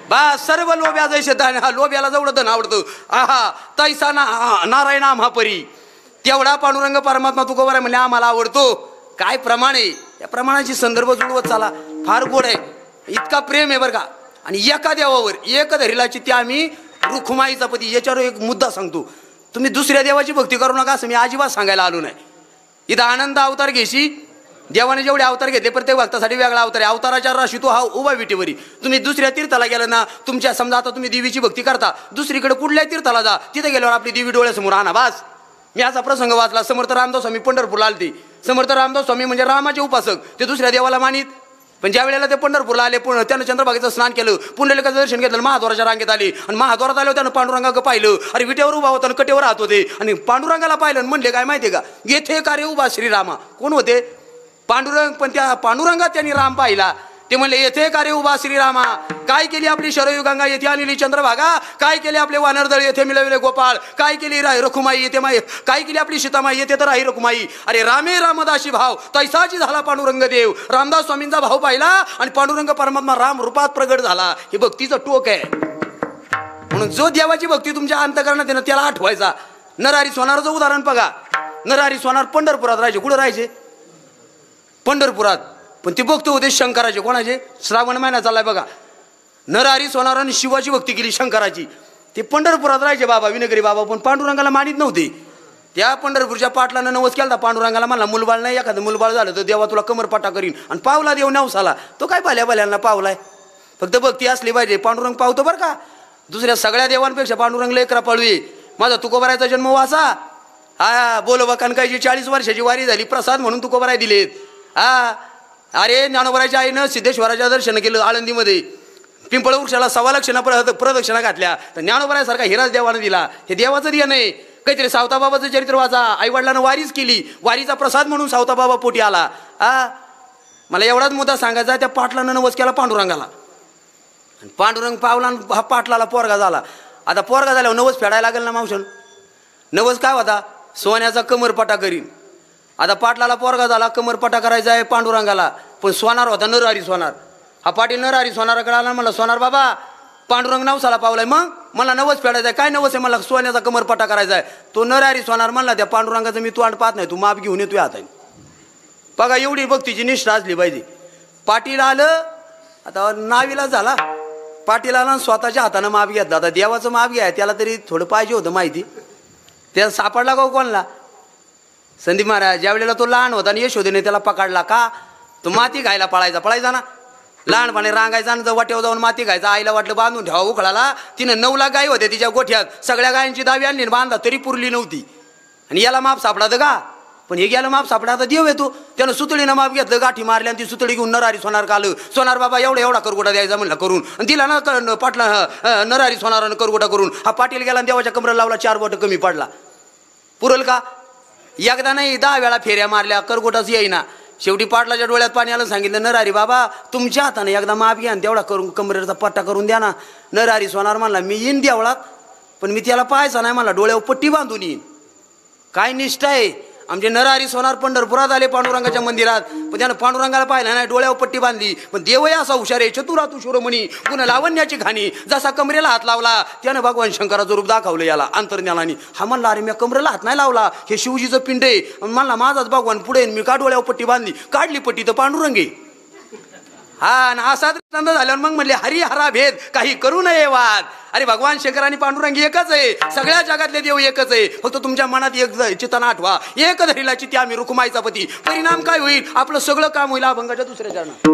[SPEAKER 1] बा सर्व लोभ्या जैसे धन. हा लोभ्याला जेवढं धन आवडतं आहा तैसा नारायण आम्हा परी. तेवढा पांडुरंग परमात्मा तुकोबर आहे म्हणजे आम्हाला आवडतो. काय प्रमाण आहे या प्रमाणाची संदर्भ जुळवत चाला. फार गोड आहे. इतका प्रेम आहे बरं का. आणि एका देवावर एक धरीलाची ते आम्ही रुखुमाईचा पती. याच्यावर एक मुद्दा सांगतो. तुम्ही दुसऱ्या देवाची भक्ती करू नका असं मी अजिबात सांगायला आलो नाही. इथं आनंद अवतार घेशी देवाने जेवढे अवतार घेतले प्रत्येक भक्तासाठी वेगळा अवतार आहे. अवताराच्या राशी तो हा उभा विटेवरी. तुम्ही दुसऱ्या तीर्थाला गेला ना तुमच्या समजा आता तुम्ही देवीची भक्ती करता दुसरीकडे कुठल्याही तीर्थाला जा तिथे गेल्यावर आपली देवी डोळ्यासमोर आणा बास. मी असा प्रसंग वाचला. समर्थ रामदास स्वामी पंढरपूरला आलते. समर्थ रामदास स्वामी म्हणजे रामाचे उपासक. ते दुसऱ्या देवाला मानित. पण ज्या वेळेला ते पंढरपूरला आले त्यानं चंद्रभागेचं स्नान केलं पुंडलिकाचं दर्शन घेतलं महाद्वाराच्या रांगेत आले. आणि महाद्वारात आल्यावर त्यानं पांडुरंगाकडे पाहिलं. अरे विटेवर उभा होता आणि कटेवर राहत होते. आणि पांडुरंगाला पाहिलं म्हणले काय माहितीये का येथे कार्य उभा श्रीरामा. कोण होते पांडुरंग. पण त्या पांडुरंगात त्यांनी राम पाहिला. ते म्हणले येथे कार्य उभा श्रीरामा. काय केली आपली शरयू गंगा येथे आणली चंद्रभागा. काय केले आपले वानरदळ येथे मिळवले गोपाळ. काय केली रखुमाई येथे माई. काय केली आपली सीतामाई येथे तर राही रखुमाई. अरे रामे रामदासी भाव तैसाची झाला पांडुरंग देव. रामदास स्वामींचा भाव पाहिला आणि पांडुरंग परमात्मा राम रूपात प्रगट झाला. हे भक्तीचं टोक आहे. म्हणून जो देवाची भक्ती तुमच्या अंतकरणात आहे ना त्याला आठवायचा. नरहरी सोनाराचं उदाहरण बघा. नरहरी सोनार पंढरपुरात राहायचे. कुठं राहायचे पंढरपुरात. पण ते भक्त होते शंकराचे. कोणाचे श्रावण महिना चाललाय बघा. नरहरी सोनाराने शिवाची भक्ती केली शंकराची. ते पंढरपुरात राहायचे बाबा विनगरी बाबा. पण पांडुरंगाला मानित नव्हते. त्या पंढरपूरच्या पाटलानं नवस केला. पांडुरंगाला म्हणला मुलबाळ नाही एखादं मुलबाळ झालं तर देवा तुला कमरपट्टा करीन. आणि पावला देव नवसाला. तो काय भल्याभल्यांना पावलाय. फक्त भक्ती असली पाहिजे. पांडुरंग पावतो बरं का. दुसऱ्या सगळ्या देवांपेक्षा पांडुरंग लय कृपाळू आहे. माझा तुकोबारायचा जन्म वाचा. हा बोलोबा कनकाईची 40 वर्षाची वारी झाली. प्रसाद म्हणून तुकोबाराय दिलेत. हा अरे ज्ञानोबराच्या आईनं सिद्धेश्वराच्या दर्शन केलं आळंदीमध्ये. पिंपळ वृक्षाला 1.25 लाख प्रदक्षिणा घातल्या. तर ज्ञानोबरायासारखा हिराच देवानं दिला. हे देवाचं दिया नाही. काहीतरी सावताबाबाचं चरित्र वाचा. आईवडिलांना वारीच केली. वारीचा प्रसाद म्हणून सावताबाबा पोटी आला. मला एवढाच मुद्दा सांगायचा. त्या पाटलानं नवस केला पांडुरंगाला. पांडुरंग पावला हा पाटलाला पोरगा झाला. आता पोरगा झाल्यावर नवस फेडायला लागेल ना मावशन. नवस काय होता सोन्याचा कमरपटा करीन. आता पाटलाला पोरगा झाला कमरपटा करायचा आहे पांडुरंगाला. पण सोनार होता नरहरी सोनार. हा पाटील नरहरी सोनाराकडे आला. म्हणला सोनार बाबा पांडुरंग नवसाला पावलाय. मग मला नवस फेडायचा आहे. काय नवस आहे मला सोन्याचा कमरपटा करायचा आहे. तो नरहरी सोनार म्हणला त्या पांडुरंगाचं मी तोंड पाहत नाही. तू माप घेऊन येतोय आता. बघा एवढी भक्तीची निष्ठा असली पाहिजे. पाटील आलं आता नावीला झाला. पाटील आला स्वतःच्या हातानं माप घेतला. आता देवाचं माप घ्याय त्याला तरी थोडं पाहिजे होतं माहिती. त्याला सापडला का कोणला संदीप महाराज. ज्या वेळेला तो लहान होता आणि यशोदेने त्याला पकडला का तो माती खायला पळायचा ना. लहानपणे रांगायचा आणि वाट्यावर जाऊन माती खायचा. आईला वाटलं बांधून ठेवा उखळाला. तिनं 9 लाख गाई होत्या तिच्या गोठ्यात. सगळ्या गायांची दावी आणली बांधला तरी पुरली नव्हती. आणि याला माप सापडायचं का. पण हे गेलं माप सापडा. आता देव येतो. त्यानं सुतळीनं माप घेतलं. गाठी मारल्या आणि ती सुतळी घेऊन नरहरी सोनार कालं. सोनार बाबा एवढा करगोटा द्यायचा म्हणला करून. आणि दिला ना पाटला नरहरी सोनारानं करगोटा करून. हा पाटील गेला आणि देवाच्या कमरेला लावला. 4 बोट कमी पडला. पुरल का. एकदा नाही 10 वेळा फेऱ्या मारल्या करगोटाच येईना. शेवटी पाटलाच्या डोळ्यात पाणी आलं. सांगितलं नरहरी बाबा तुमच्या हाताने एकदा माप घ्या आणि तेवढा करून कमरेचा पट्टा करून द्या ना. नरहरी सोनार म्हणला मी येईन देवळात, पण मी त्याला पाहायचा नाही, मला डोळ्यावर पट्टी बांधून येईन. काय निष्ठा आहे. आमचे नरहरी सोनार पंढरपुरात आले पांडुरंगाच्या मंदिरात, पण त्यानं पांडुरंगाला पाहिलं नाही, डोळ्यावर पट्टी बांधली. पण देवही असा हुशार आहे, चतुरा तू शिरोमणी पुन्हा लावण्याची खाणी. जसा कमरेला हात लावला त्यानं भगवान शंकराचं रूप दाखवलं याला अंतर्ज्ञानाने. हा म्हणला अरे मी कमरेला हात नाही लावला, हे शिवजीचं पिंड आहे. म्हणला माझाच भगवान पुढे, मी का डोळ्यावर पट्टी बांधली, काढली पट्टी तर पांडुरंग आहे. हा आणि असा दृष्टांत झाल्यावर मग म्हणले हरिहरा भेद काही करू नये वाद. अरे भगवान शंकर आणि पांडुरंग एकच आहे, सगळ्या जगातले देव एकच आहे. फक्त तुमच्या मनात एक चित्ताना आठवा, एक धरीला चित्ती आम्ही रुक्माईचा पती. परिणाम काय होईल, आपलं सगळं काम होईल अभंगाच्या दुसऱ्या चरणात.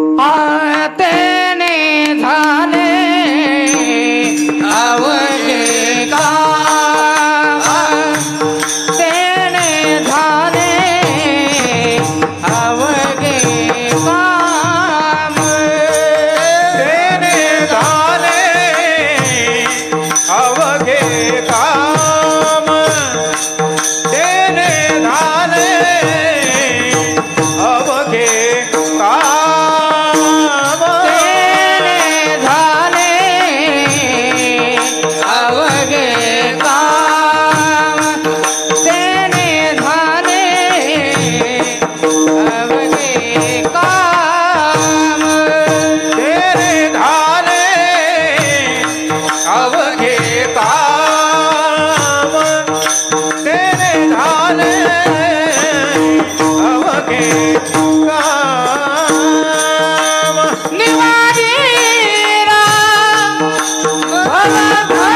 [SPEAKER 3] तेने झाले अवघे काम, तेने झाले अवघे काम, तेने झाले अवघे काम, तेने झाले अवघे काम, तेने झाले अवघे काम, तेने झाले अवघे काम, तेने झाले अवघे काम, तेने झाले अवघे काम. निवारी राम भवभ्रम,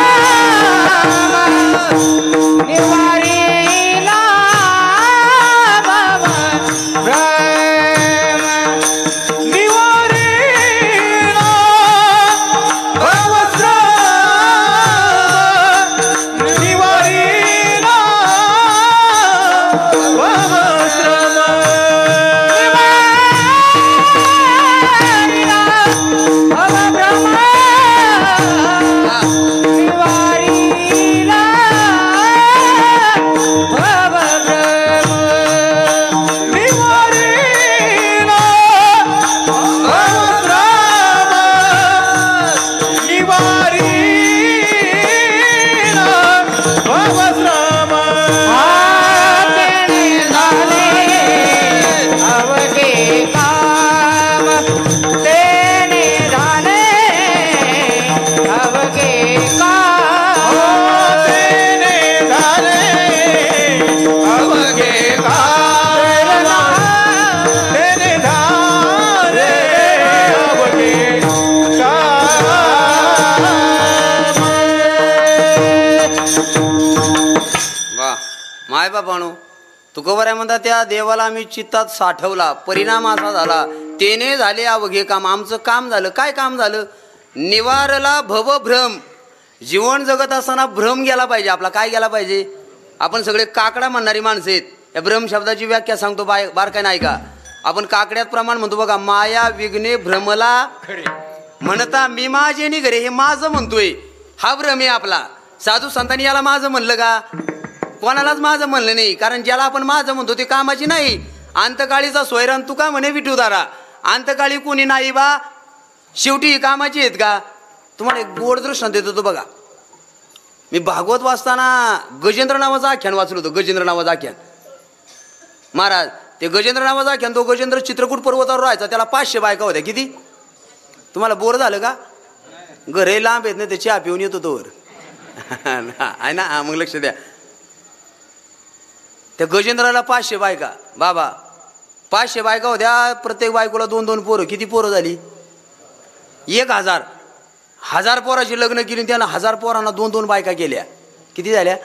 [SPEAKER 3] निवारी राम भवभ्रम, निवारी राम भवभ्रम, निवारी राम भवभ्रम,
[SPEAKER 1] माय बापाणो तुकोबर आहे म्हणतात त्या देवाला आम्ही चित्तात साठवला. परिणाम असा झाला तेने झाले अवघे काम. आमचं काम झालं. काय काम झालं, निवारला भवभ्रम. जीवन जगत असताना भ्रम गेला पाहिजे आपला. काय गेला पाहिजे, आपण सगळे काकडा म्हणणारी माणसं आहेत. या भ्रम शब्दाची व्याख्या सांगतो बारकाय नाही का. आपण काकड्यात प्रमाण म्हणतो बघा, माया विघ्ने भ्रमला म्हणता मी माझे नि घरे. हे माझं म्हणतोय, हा भ्रम आहे आपला. साधू संतांनी याला माझं म्हणलं का, कोणालाच माझं म्हणलं नाही. कारण ज्याला आपण माझं म्हणतो ते कामाची नाही. अंतकाळीचा सोयरान तुका म्हणे विठुदारा. अंतकाळी कोणी नाही बा, शेवटी ही कामाची आहेत का. तुम्हाला एक गोड दृष्टांत देतो तो बघा. मी भागवत वाचताना गजेंद्र नावाचं आख्यान वाचलं होतं. गजेंद्र नावाचं आख्यान महाराज. ते गजेंद्र नावाचं आख्यान, तो गजेंद्र चित्रकूट पर्वतावर राहायचा. त्याला 500 बायका होत्या. किती, तुम्हाला बोर झालं का. घरे लांब येत नाही, ते चहा पिऊन येतो तोवर आहे ना. हा मग लक्ष द्या. त्या गजेंद्राला 500 बायका. बाबा 500 बायका होत्या. प्रत्येक बायकोला 2-2 पोरं. किती पोरं झाली, 1000. 1000 पोराची लग्न केली. त्यानं 1000 पोरांना 2-2 बायका केल्या. किती झाल्या,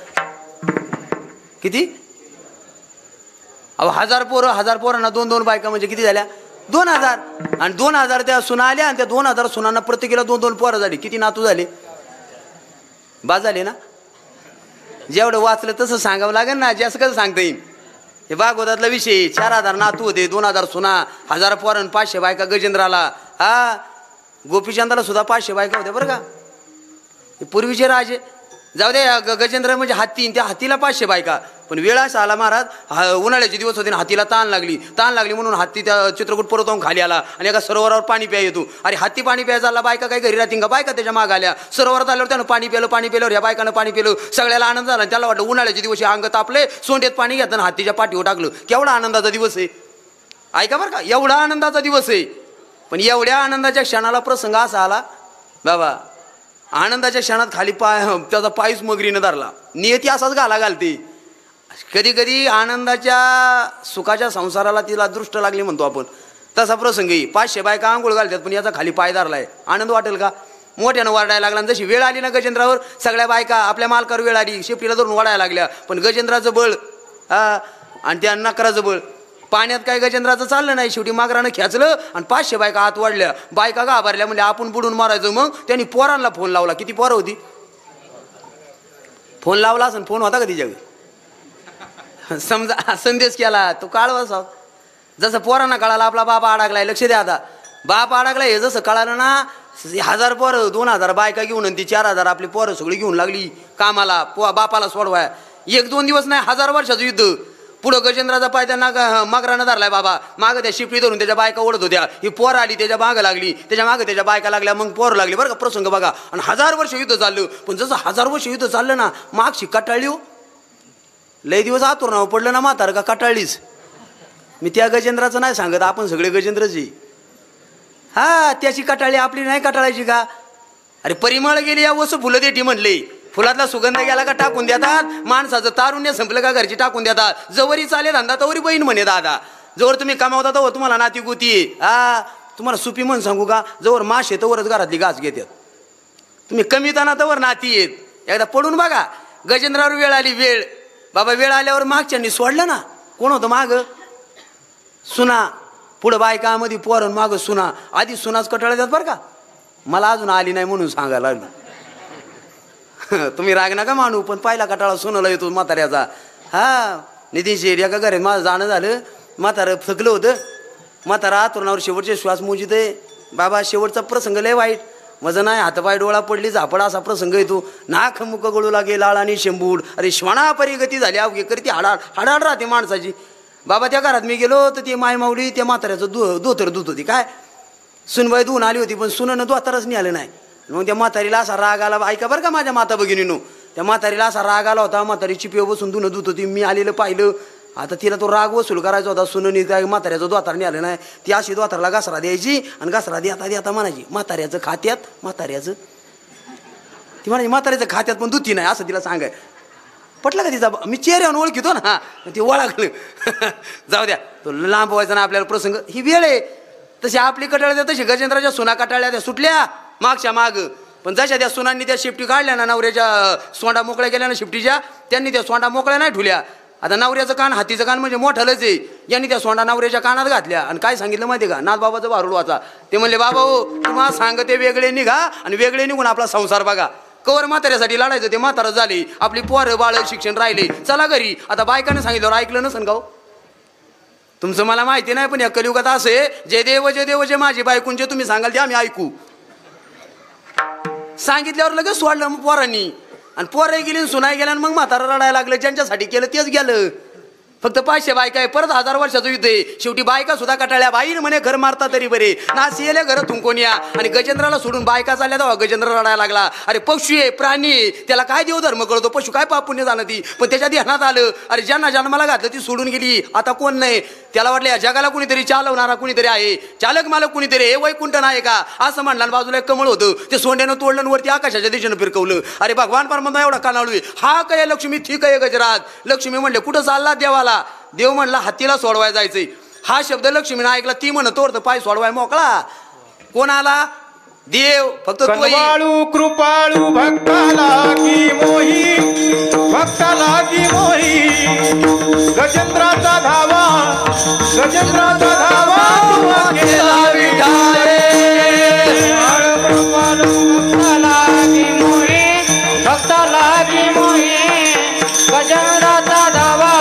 [SPEAKER 1] किती, अहो 1000 पोरं, 1000 पोरांना 2-2 बायका म्हणजे किती झाल्या, 2000. आणि 2000 त्या सुना आल्या. आणि त्या 2000 सुनांना प्रत्येकीला 2-2 पोरं झाली. किती नातू झाले, बाज झाले ना. जेवढं वाचलं तसं सांगावं लागेल ना, जास्त कसं सांगता येईल. हे भागवतातला विषय. 4000 नातू होते, 2000 सुना, 1000 पोरं, 500 बायका गजेंद्राला. हा गोपीचंदाला सुद्धा 500 बायका होत्या बरं का. हे पूर्वीचे राजे. जाऊ दे, गजेंद्र म्हणजे हत्ती. त्या हत्तीला 500 बायका. पण वेळ असा आला महाराज, उन्हाळ्याचे दिवस होते ना, हातीला ताण लागली म्हणून हाती त्या चित्रकूट परत खाली आला आणि एका सरोवरावर पाणी प्याय येतो. अरे हाती पाणी प्यायचा आला, बायका काय घरी राहतील का? बायका त्याच्या माग आल्या. सरोवरात आल्यावर त्यानं पाणी प्यायलं, या बायकानं पाणी पिलं. सगळ्याला आनंद झाला. त्याला वाटलं उन्हाळ्याचे दिवस अंग तापले, सोंडेत पाणी घेताना हातीच्या पाठीवर टाकलं. केवढा आनंदाचा दिवस आहे ऐका बरं का, एवढा आनंदाचा दिवस आहे. पण एवढ्या आनंदाच्या क्षणाला प्रसंग असा आला बाबा, आनंदाच्या क्षणात खाली त्याचा पायच मगरीनं धरला. नियती असाच घालते. कधी कधी आनंदाच्या सुखाच्या संसाराला तिला दृष्ट लागली म्हणतो आपण, तसा प्रसंग येईल. 500 बायका आंघोळ घालतात पण याचा खाली पाय धरलाय. आनंद वाटेल का? मोठ्यानं वाढायला लागला. जशी वेळ आली ना गजेंद्रावर, सगळ्या बायका आपल्या मालकावर वेळ आली, शेपटीला धरून वाढायला लागल्या. पण गजेंद्राचं बळ आणि त्या नकराचं बळ, पाण्यात काय गजेंद्राचं चाललं नाही. शेवटी मागरानं खेचलं आणि 500 बायका हात वाढल्या. बायका घाबरल्या, म्हणजे आपण बुडून मारायचं. मग त्यांनी पोरांना फोन लावला. किती पोरं होती? फोन लावला असं, फोन होता का तिच्याकडे? समजा संदेश केला तो काळवा. जसं पोरांना कळाला आपला बाबा अडकलाय, लक्ष द्या. आता बाप अडकलाय हे जसं कळालं ना, 1000 पोरं, 2000 बायका घेऊन ती 4000 आपली पोरं सगळी घेऊन लागली कामाला बापाला सोडवाय. 1-2 दिवस नाही, 1000 वर्षाचं युद्ध. पुढं गजेंद्राचा पाय त्यांना मागरानं धरलाय बाबा. मागं त्या शिपी धरून त्याच्या बायका ओढत होत्या. ही पोर आली, त्याच्या मागं लागली, त्याच्या मागं त्याच्या बायका लागल्या, मग पोर लागली. बरं का प्रसंग बघा. आणि 1000 वर्ष युद्ध चाललं. पण जसं 1000 वर्ष युद्ध चाललं ना, मागशी कटाळली हो. लय दिवस आतुर नाव पडलं ना म्हातार का कटाळलीच. मी त्या गजेंद्राचं नाही सांगत, आपण सगळे गजेंद्रची. हा, त्याची कटाळी आपली नाही कटाळायची का? अरे परिमळ गेली या वसू फुलं देठी म्हणले. फुलातला सुगंध गेला का टाकून देतात. माणसाचं तारुण्य संपलं का घरची टाकून देतात. जवरी चाले धंदा तवरी बहीण म्हणे दादा. जवळ तुम्ही कमावता तवर तुम्हाला नाती गुती. तुम्हाला सुपी म्हणून सांगू का, जवळ माश तवरच घरातली घास घेतात. तुम्ही कमीताना तवर नाती येत. एकदा पडून बघा. गजेंद्रावर वेळ आली, वेळ बाबा. वेळ आल्यावर मागच्यांनी सोडलं ना. कोण होतं माग? सुना. पुढं बायकामध्ये पोरण, माग सुना. आधी सुनाच कटाळतात बरं का. मला अजून आली नाही म्हणून सांगायला लागलं. तुम्ही राग नका मानू, पण पहिला कटाळा सुनाला येतो म्हाताऱ्याचा. नितीन शेठ एका घरात माझं जाणं झालं. म्हातारं थकलं होतं. म्हातारा तरुणावर शेवटचे श्वास मोजित आहे बाबा. शेवटचा प्रसंग लय वाईट. माझं नाही, हातपाय डोळा पडली झापडा असा प्रसंग येतो. नाक मुख गळू लागे लाळ आणि शेंबूड. अरे श्वाना परिगती झाली अवघे करी. हाडाड राहते माणसाची. बाबा त्या घरात मी गेलो तर ती माय माऊली त्या म्हाताऱ्याचं धोतर धुत होती. काय सुनबाई धुवून आली होती, पण सुननं धोतरच नाही आलं नाही. मग त्या म्हातारीला असा राग आला. ऐका बरं का माझ्या माता भगिनीनो, त्या म्हातारीला असा राग आला होता. म्हातारी चिपीवर बसून धुणं धुत होती. मी आलेलं पाहिलं. आता तिला तो राग वसूल करायचा होता. सुननी त्या म्हाताऱ्याचं दोतार नाही आलं नाही. ती अशी दोतारला घासरा द्यायची आणि घासरा देता म्हणायची म्हाताऱ्याचं खात्यात, म्हाताऱ्याचं. ती म्हणायची म्हाताऱ्याचं खात्यात पण धुती नाही असं तिला सांगाय. पटलं का तिचा? मी चेहऱ्यावर ओळखितो ना. ते ओळखलं. जाऊ द्या, तो लांब व्हायचा ना आपल्याला प्रसंग. ही वेळ आहे तशी आपली कटाळ्या, तशी गजेंद्राच्या सुना कटाळ्या त्या सुटल्या मागच्या माग. पण जशा त्या सुनांनी त्या शिफ्टी काढल्या ना, नवऱ्याच्या सोंडा मोकळ्या केल्या ना शिफ्टीच्या, त्यांनी त्या सोंडा मोकळ्या नाही ठुल्या. आता नवऱ्याचं कान, हातीचं कान म्हणजे मोठंच आहे. यांनी त्या सोंडा नवऱ्याच्या कानात घातल्या आणि काय सांगितलं माहिती का? नाथबाबाचं भारूड वाचा. ते म्हणले बाबा हो तुम्हाला सांगते वेगळे निघा आणि वेगळे निघून आपला संसार बघा. कवर म्हाताऱ्यासाठी लढायचं, ते म्हातारं झाले. आपली पोरं बाळ शिक्षण राहिले, चला घरी. आता बायकानं सांगितलं ऐकलं नसन गाव. तुमचं मला माहिती नाही, पण या कलियुगात असं आहे, जे देव जे माझी बायकून जे तुम्ही सांगाल ते आम्ही ऐकू. सांगितल्यावर लगेच सोडलं पोरांनी. आणि पोरं गेली, सुनाई गेल्या, मग म्हातारा रडायला लागलं. ज्यांच्यासाठी केलं तेच गेलं. फक्त 500 बायका आहे, परत 1000 वर्षाचं युद्ध आहे. शेवटी बायका सुद्धा कटाळल्या. बाई म्हणे घर मारता तरी बरे, नास येले घर थुंकून या. आणि गजेंद्राला सोडून बायका चालल्या तेव्हा गजेंद्र रडायला लागला. अरे पक्षी आहे, प्राणी आहे, त्याला काय देव धर्म कळतो? पशु काय पाप पुण्य जाणं ती. पण त्याच्या ध्यानात आलं, अरे ज्यांना जन्माला घातलं ती सोडून गेली, आता कोण नाही. त्याला वाटलं या जगाला कुणीतरी चालवणारा कुणीतरी आहे, चालक मालक कुणीतरी, हे वैकुंठ नाही का असं म्हणला. बाजूला एक कमळ होतं, ते सोंड्यानं तोडलं, वरती आकाशाच्या दिशेनं फिरकवलं. अरे भगवान परमात्मा एवढा कानाळू, हा काय लक्ष्मी, ठीक आहे गजराज. लक्ष्मी म्हणले कुठं चालला देवाला? देव म्हणला हत्तीला सोडवाय जायचंय. हा शब्द लक्ष्मीनं ऐकला. ती म्हणत तर पाय सोडवाय मोकळा. कोण आला? देव. फक्त
[SPEAKER 3] कनवाळू कृपाळू भक्ताला की मोही, भक्ताला की मोही. गजेंद्राचा धावा, गजेंद्राचा धावा तुवा केला विठाले. कृपाळू भक्ताला की मोही, भक्ताला की मोही. गजेंद्राचा धावा,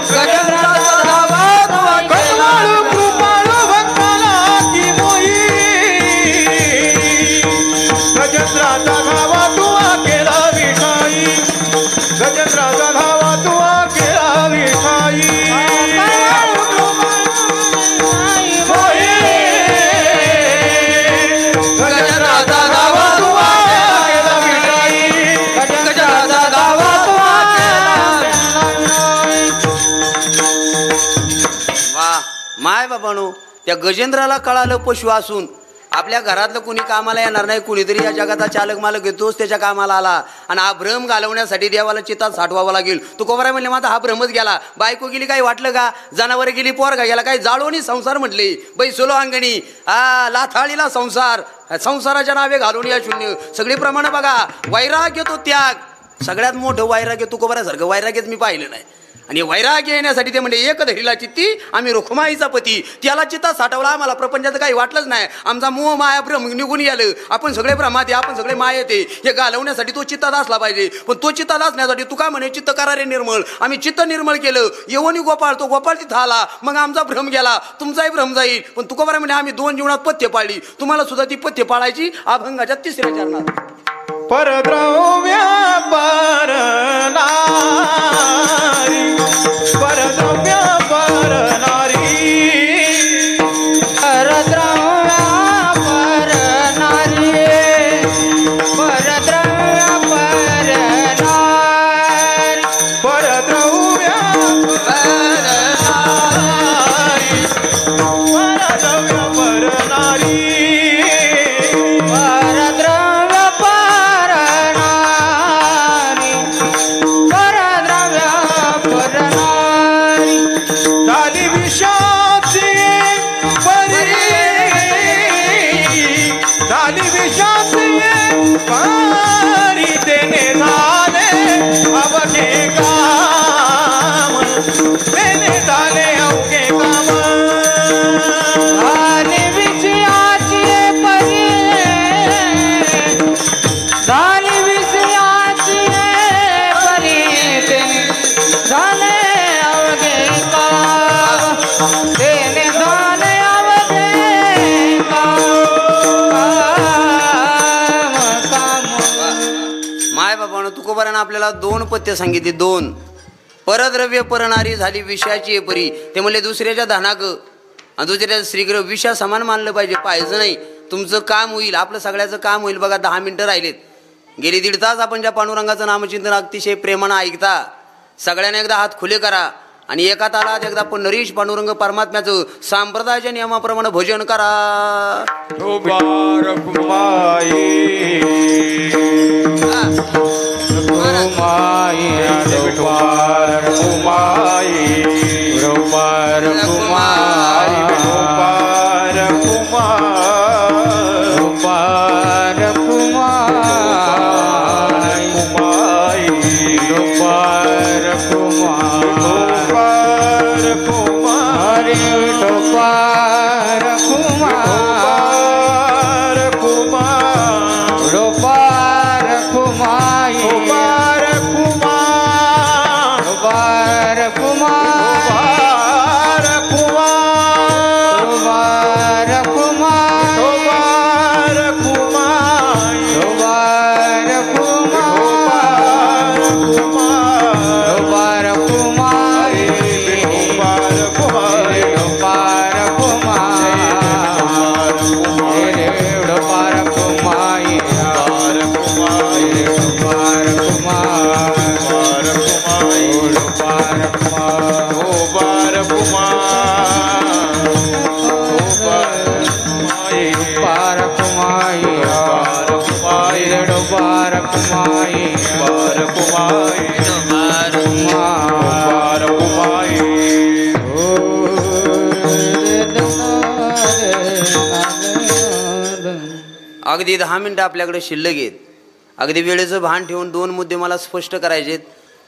[SPEAKER 3] गजेंद्राचा धावा तुवा केला. कृपाळू भक्ताला की मोही, गजेंद्राचा धावा तुवा केला विठाई. गजेंद्राचा धावा तुवा केला
[SPEAKER 1] माय बाबानो, त्या गजेंद्राला कळालं पशु असून आपल्या घरातलं कुणी कामाला येणार नाही, कुणीतरी या जगाचा चालक मालक येतोच त्याच्या कामाला आला आणि हा भ्रम घालवण्यासाठी देवाला चितात साठवावा लागेल. तुकोबाराय म्हणले माझा हा भ्रमच गेला. बायको गेली काही वाटलं का, जनावर गेली पोरगा गेला काही, जाळवणी संसार म्हटले, बैसलो अंगणी लाथाळीला संसार, संसाराच्या नावे घालून या शून्य. सगळी प्रमाण बघा. वैराग्य तो त्याग, सगळ्यात मोठं वैराग्य तुकोबारासारखं वैराग्यच मी पाहिलं नाही. आणि वैराग्य येण्यासाठी ते म्हणजे एक धरीला चित्ती आम्ही रुखमाईचा पती, त्याला चित्ता साठवला. आम्हाला प्रपंचाचं काही वाटलंच नाही. आमचा मोह माया भ्रम निघून गेलं. आपण सगळे भ्रमात, आपण सगळे मायेत आहे. हे घालवण्यासाठी तो चित्तात असला पाहिजे. पण तो चित्तात असण्यासाठी तू का म्हणे चित्त करा रे निर्मळ. आम्ही चित्त निर्मळ केलं. येवनी गोपाळ, तो गोपाळ तिथं आला. मग आमचा भ्रम गेला, तुमचाही भ्रम जाईल. पण तुकोबाराय म्हणे आम्ही 2 जीवनात पथ्य पाळली, तुम्हाला सुद्धा ती पथ्य पाळायची. अभंगाच्या 3ऱ्या चरणात
[SPEAKER 3] परद्रव्य परनारी, परद्रव्य परनारी,
[SPEAKER 4] परद्रव्य परनारी, परद्रव्य परनारी,
[SPEAKER 3] परद्रव्य परनारी, परद्रव्य परनारी,
[SPEAKER 4] परद्रव्य परनारी, परद्रव्य परनारी.
[SPEAKER 3] झाली विषाची परी, झाली विषाची परी, तेने झाले अवघे काम, तेने झाले अवघे काम.
[SPEAKER 4] झाली विषयाची परी, झाली विषयाची परी, तेने झाले अवघे काम, तेने झाले अवघे काम, काम.
[SPEAKER 1] माय बाबानं तुकोबारानं आपल्याला 2 पथ्य सांगितली. 2 परद्रव्य परणारी झाली विषयाची परी. ते म्हणले दुसऱ्याच्या धनाक आणि दुसऱ्याच्या श्रीग्रह विषया समान मानलं पाहिजे. पाहिजे नाही, तुमचं काम होईल, आपलं सगळ्याचं काम होईल. बघा 10 मिनिटं राहिलेत, गेली 1.5 तास आपण ज्या पांडुरंगाचं नामचिंतन अतिशय प्रेमानं ऐकता. सगळ्यांना एकदा हात खुले करा आणि एका तालात एकदा पंढरीश पांडुरंग परमात्म्याचं संप्रदायाच्या नियमाप्रमाणे भजन करा.
[SPEAKER 2] मुबारक
[SPEAKER 3] माये
[SPEAKER 4] कुमाई
[SPEAKER 3] रुपार कुमाई, रुपार कुमाई, रुपार कुमार,
[SPEAKER 4] रुपार कुमाई,
[SPEAKER 3] कुमाई,
[SPEAKER 4] रुपार कुमाई,
[SPEAKER 3] रुपार कुमारी,
[SPEAKER 4] रुपार कुमाई,
[SPEAKER 3] रुपार कुमार,
[SPEAKER 4] रुपार कुमाई,
[SPEAKER 3] रुपार कुमार,
[SPEAKER 4] रुपार कुमाई,
[SPEAKER 3] रुपार कुमार,
[SPEAKER 4] रुपार कुमाई,
[SPEAKER 3] रुपार
[SPEAKER 4] रुपार
[SPEAKER 3] कुमार,
[SPEAKER 4] कुमाई,
[SPEAKER 3] रुपार कुमारी,
[SPEAKER 4] रुपार कुमाई, रुपार कुमाई,
[SPEAKER 3] रुपार कुमारी,
[SPEAKER 4] रुपार कुमाई,
[SPEAKER 3] रुपार कुमारी,
[SPEAKER 4] रुपार कुमाई,
[SPEAKER 3] रुपार कुमार,
[SPEAKER 4] रुपार कुमाई, रुपार कुमाई,
[SPEAKER 3] रुपार कुमारी, रुपार कुमारी.
[SPEAKER 1] अगदी 10 मिनिटं आपल्याकडे शिल्लक आहेत. अगदी वेळेचं भान ठेवून 2 मुद्दे मला स्पष्ट करायचेत.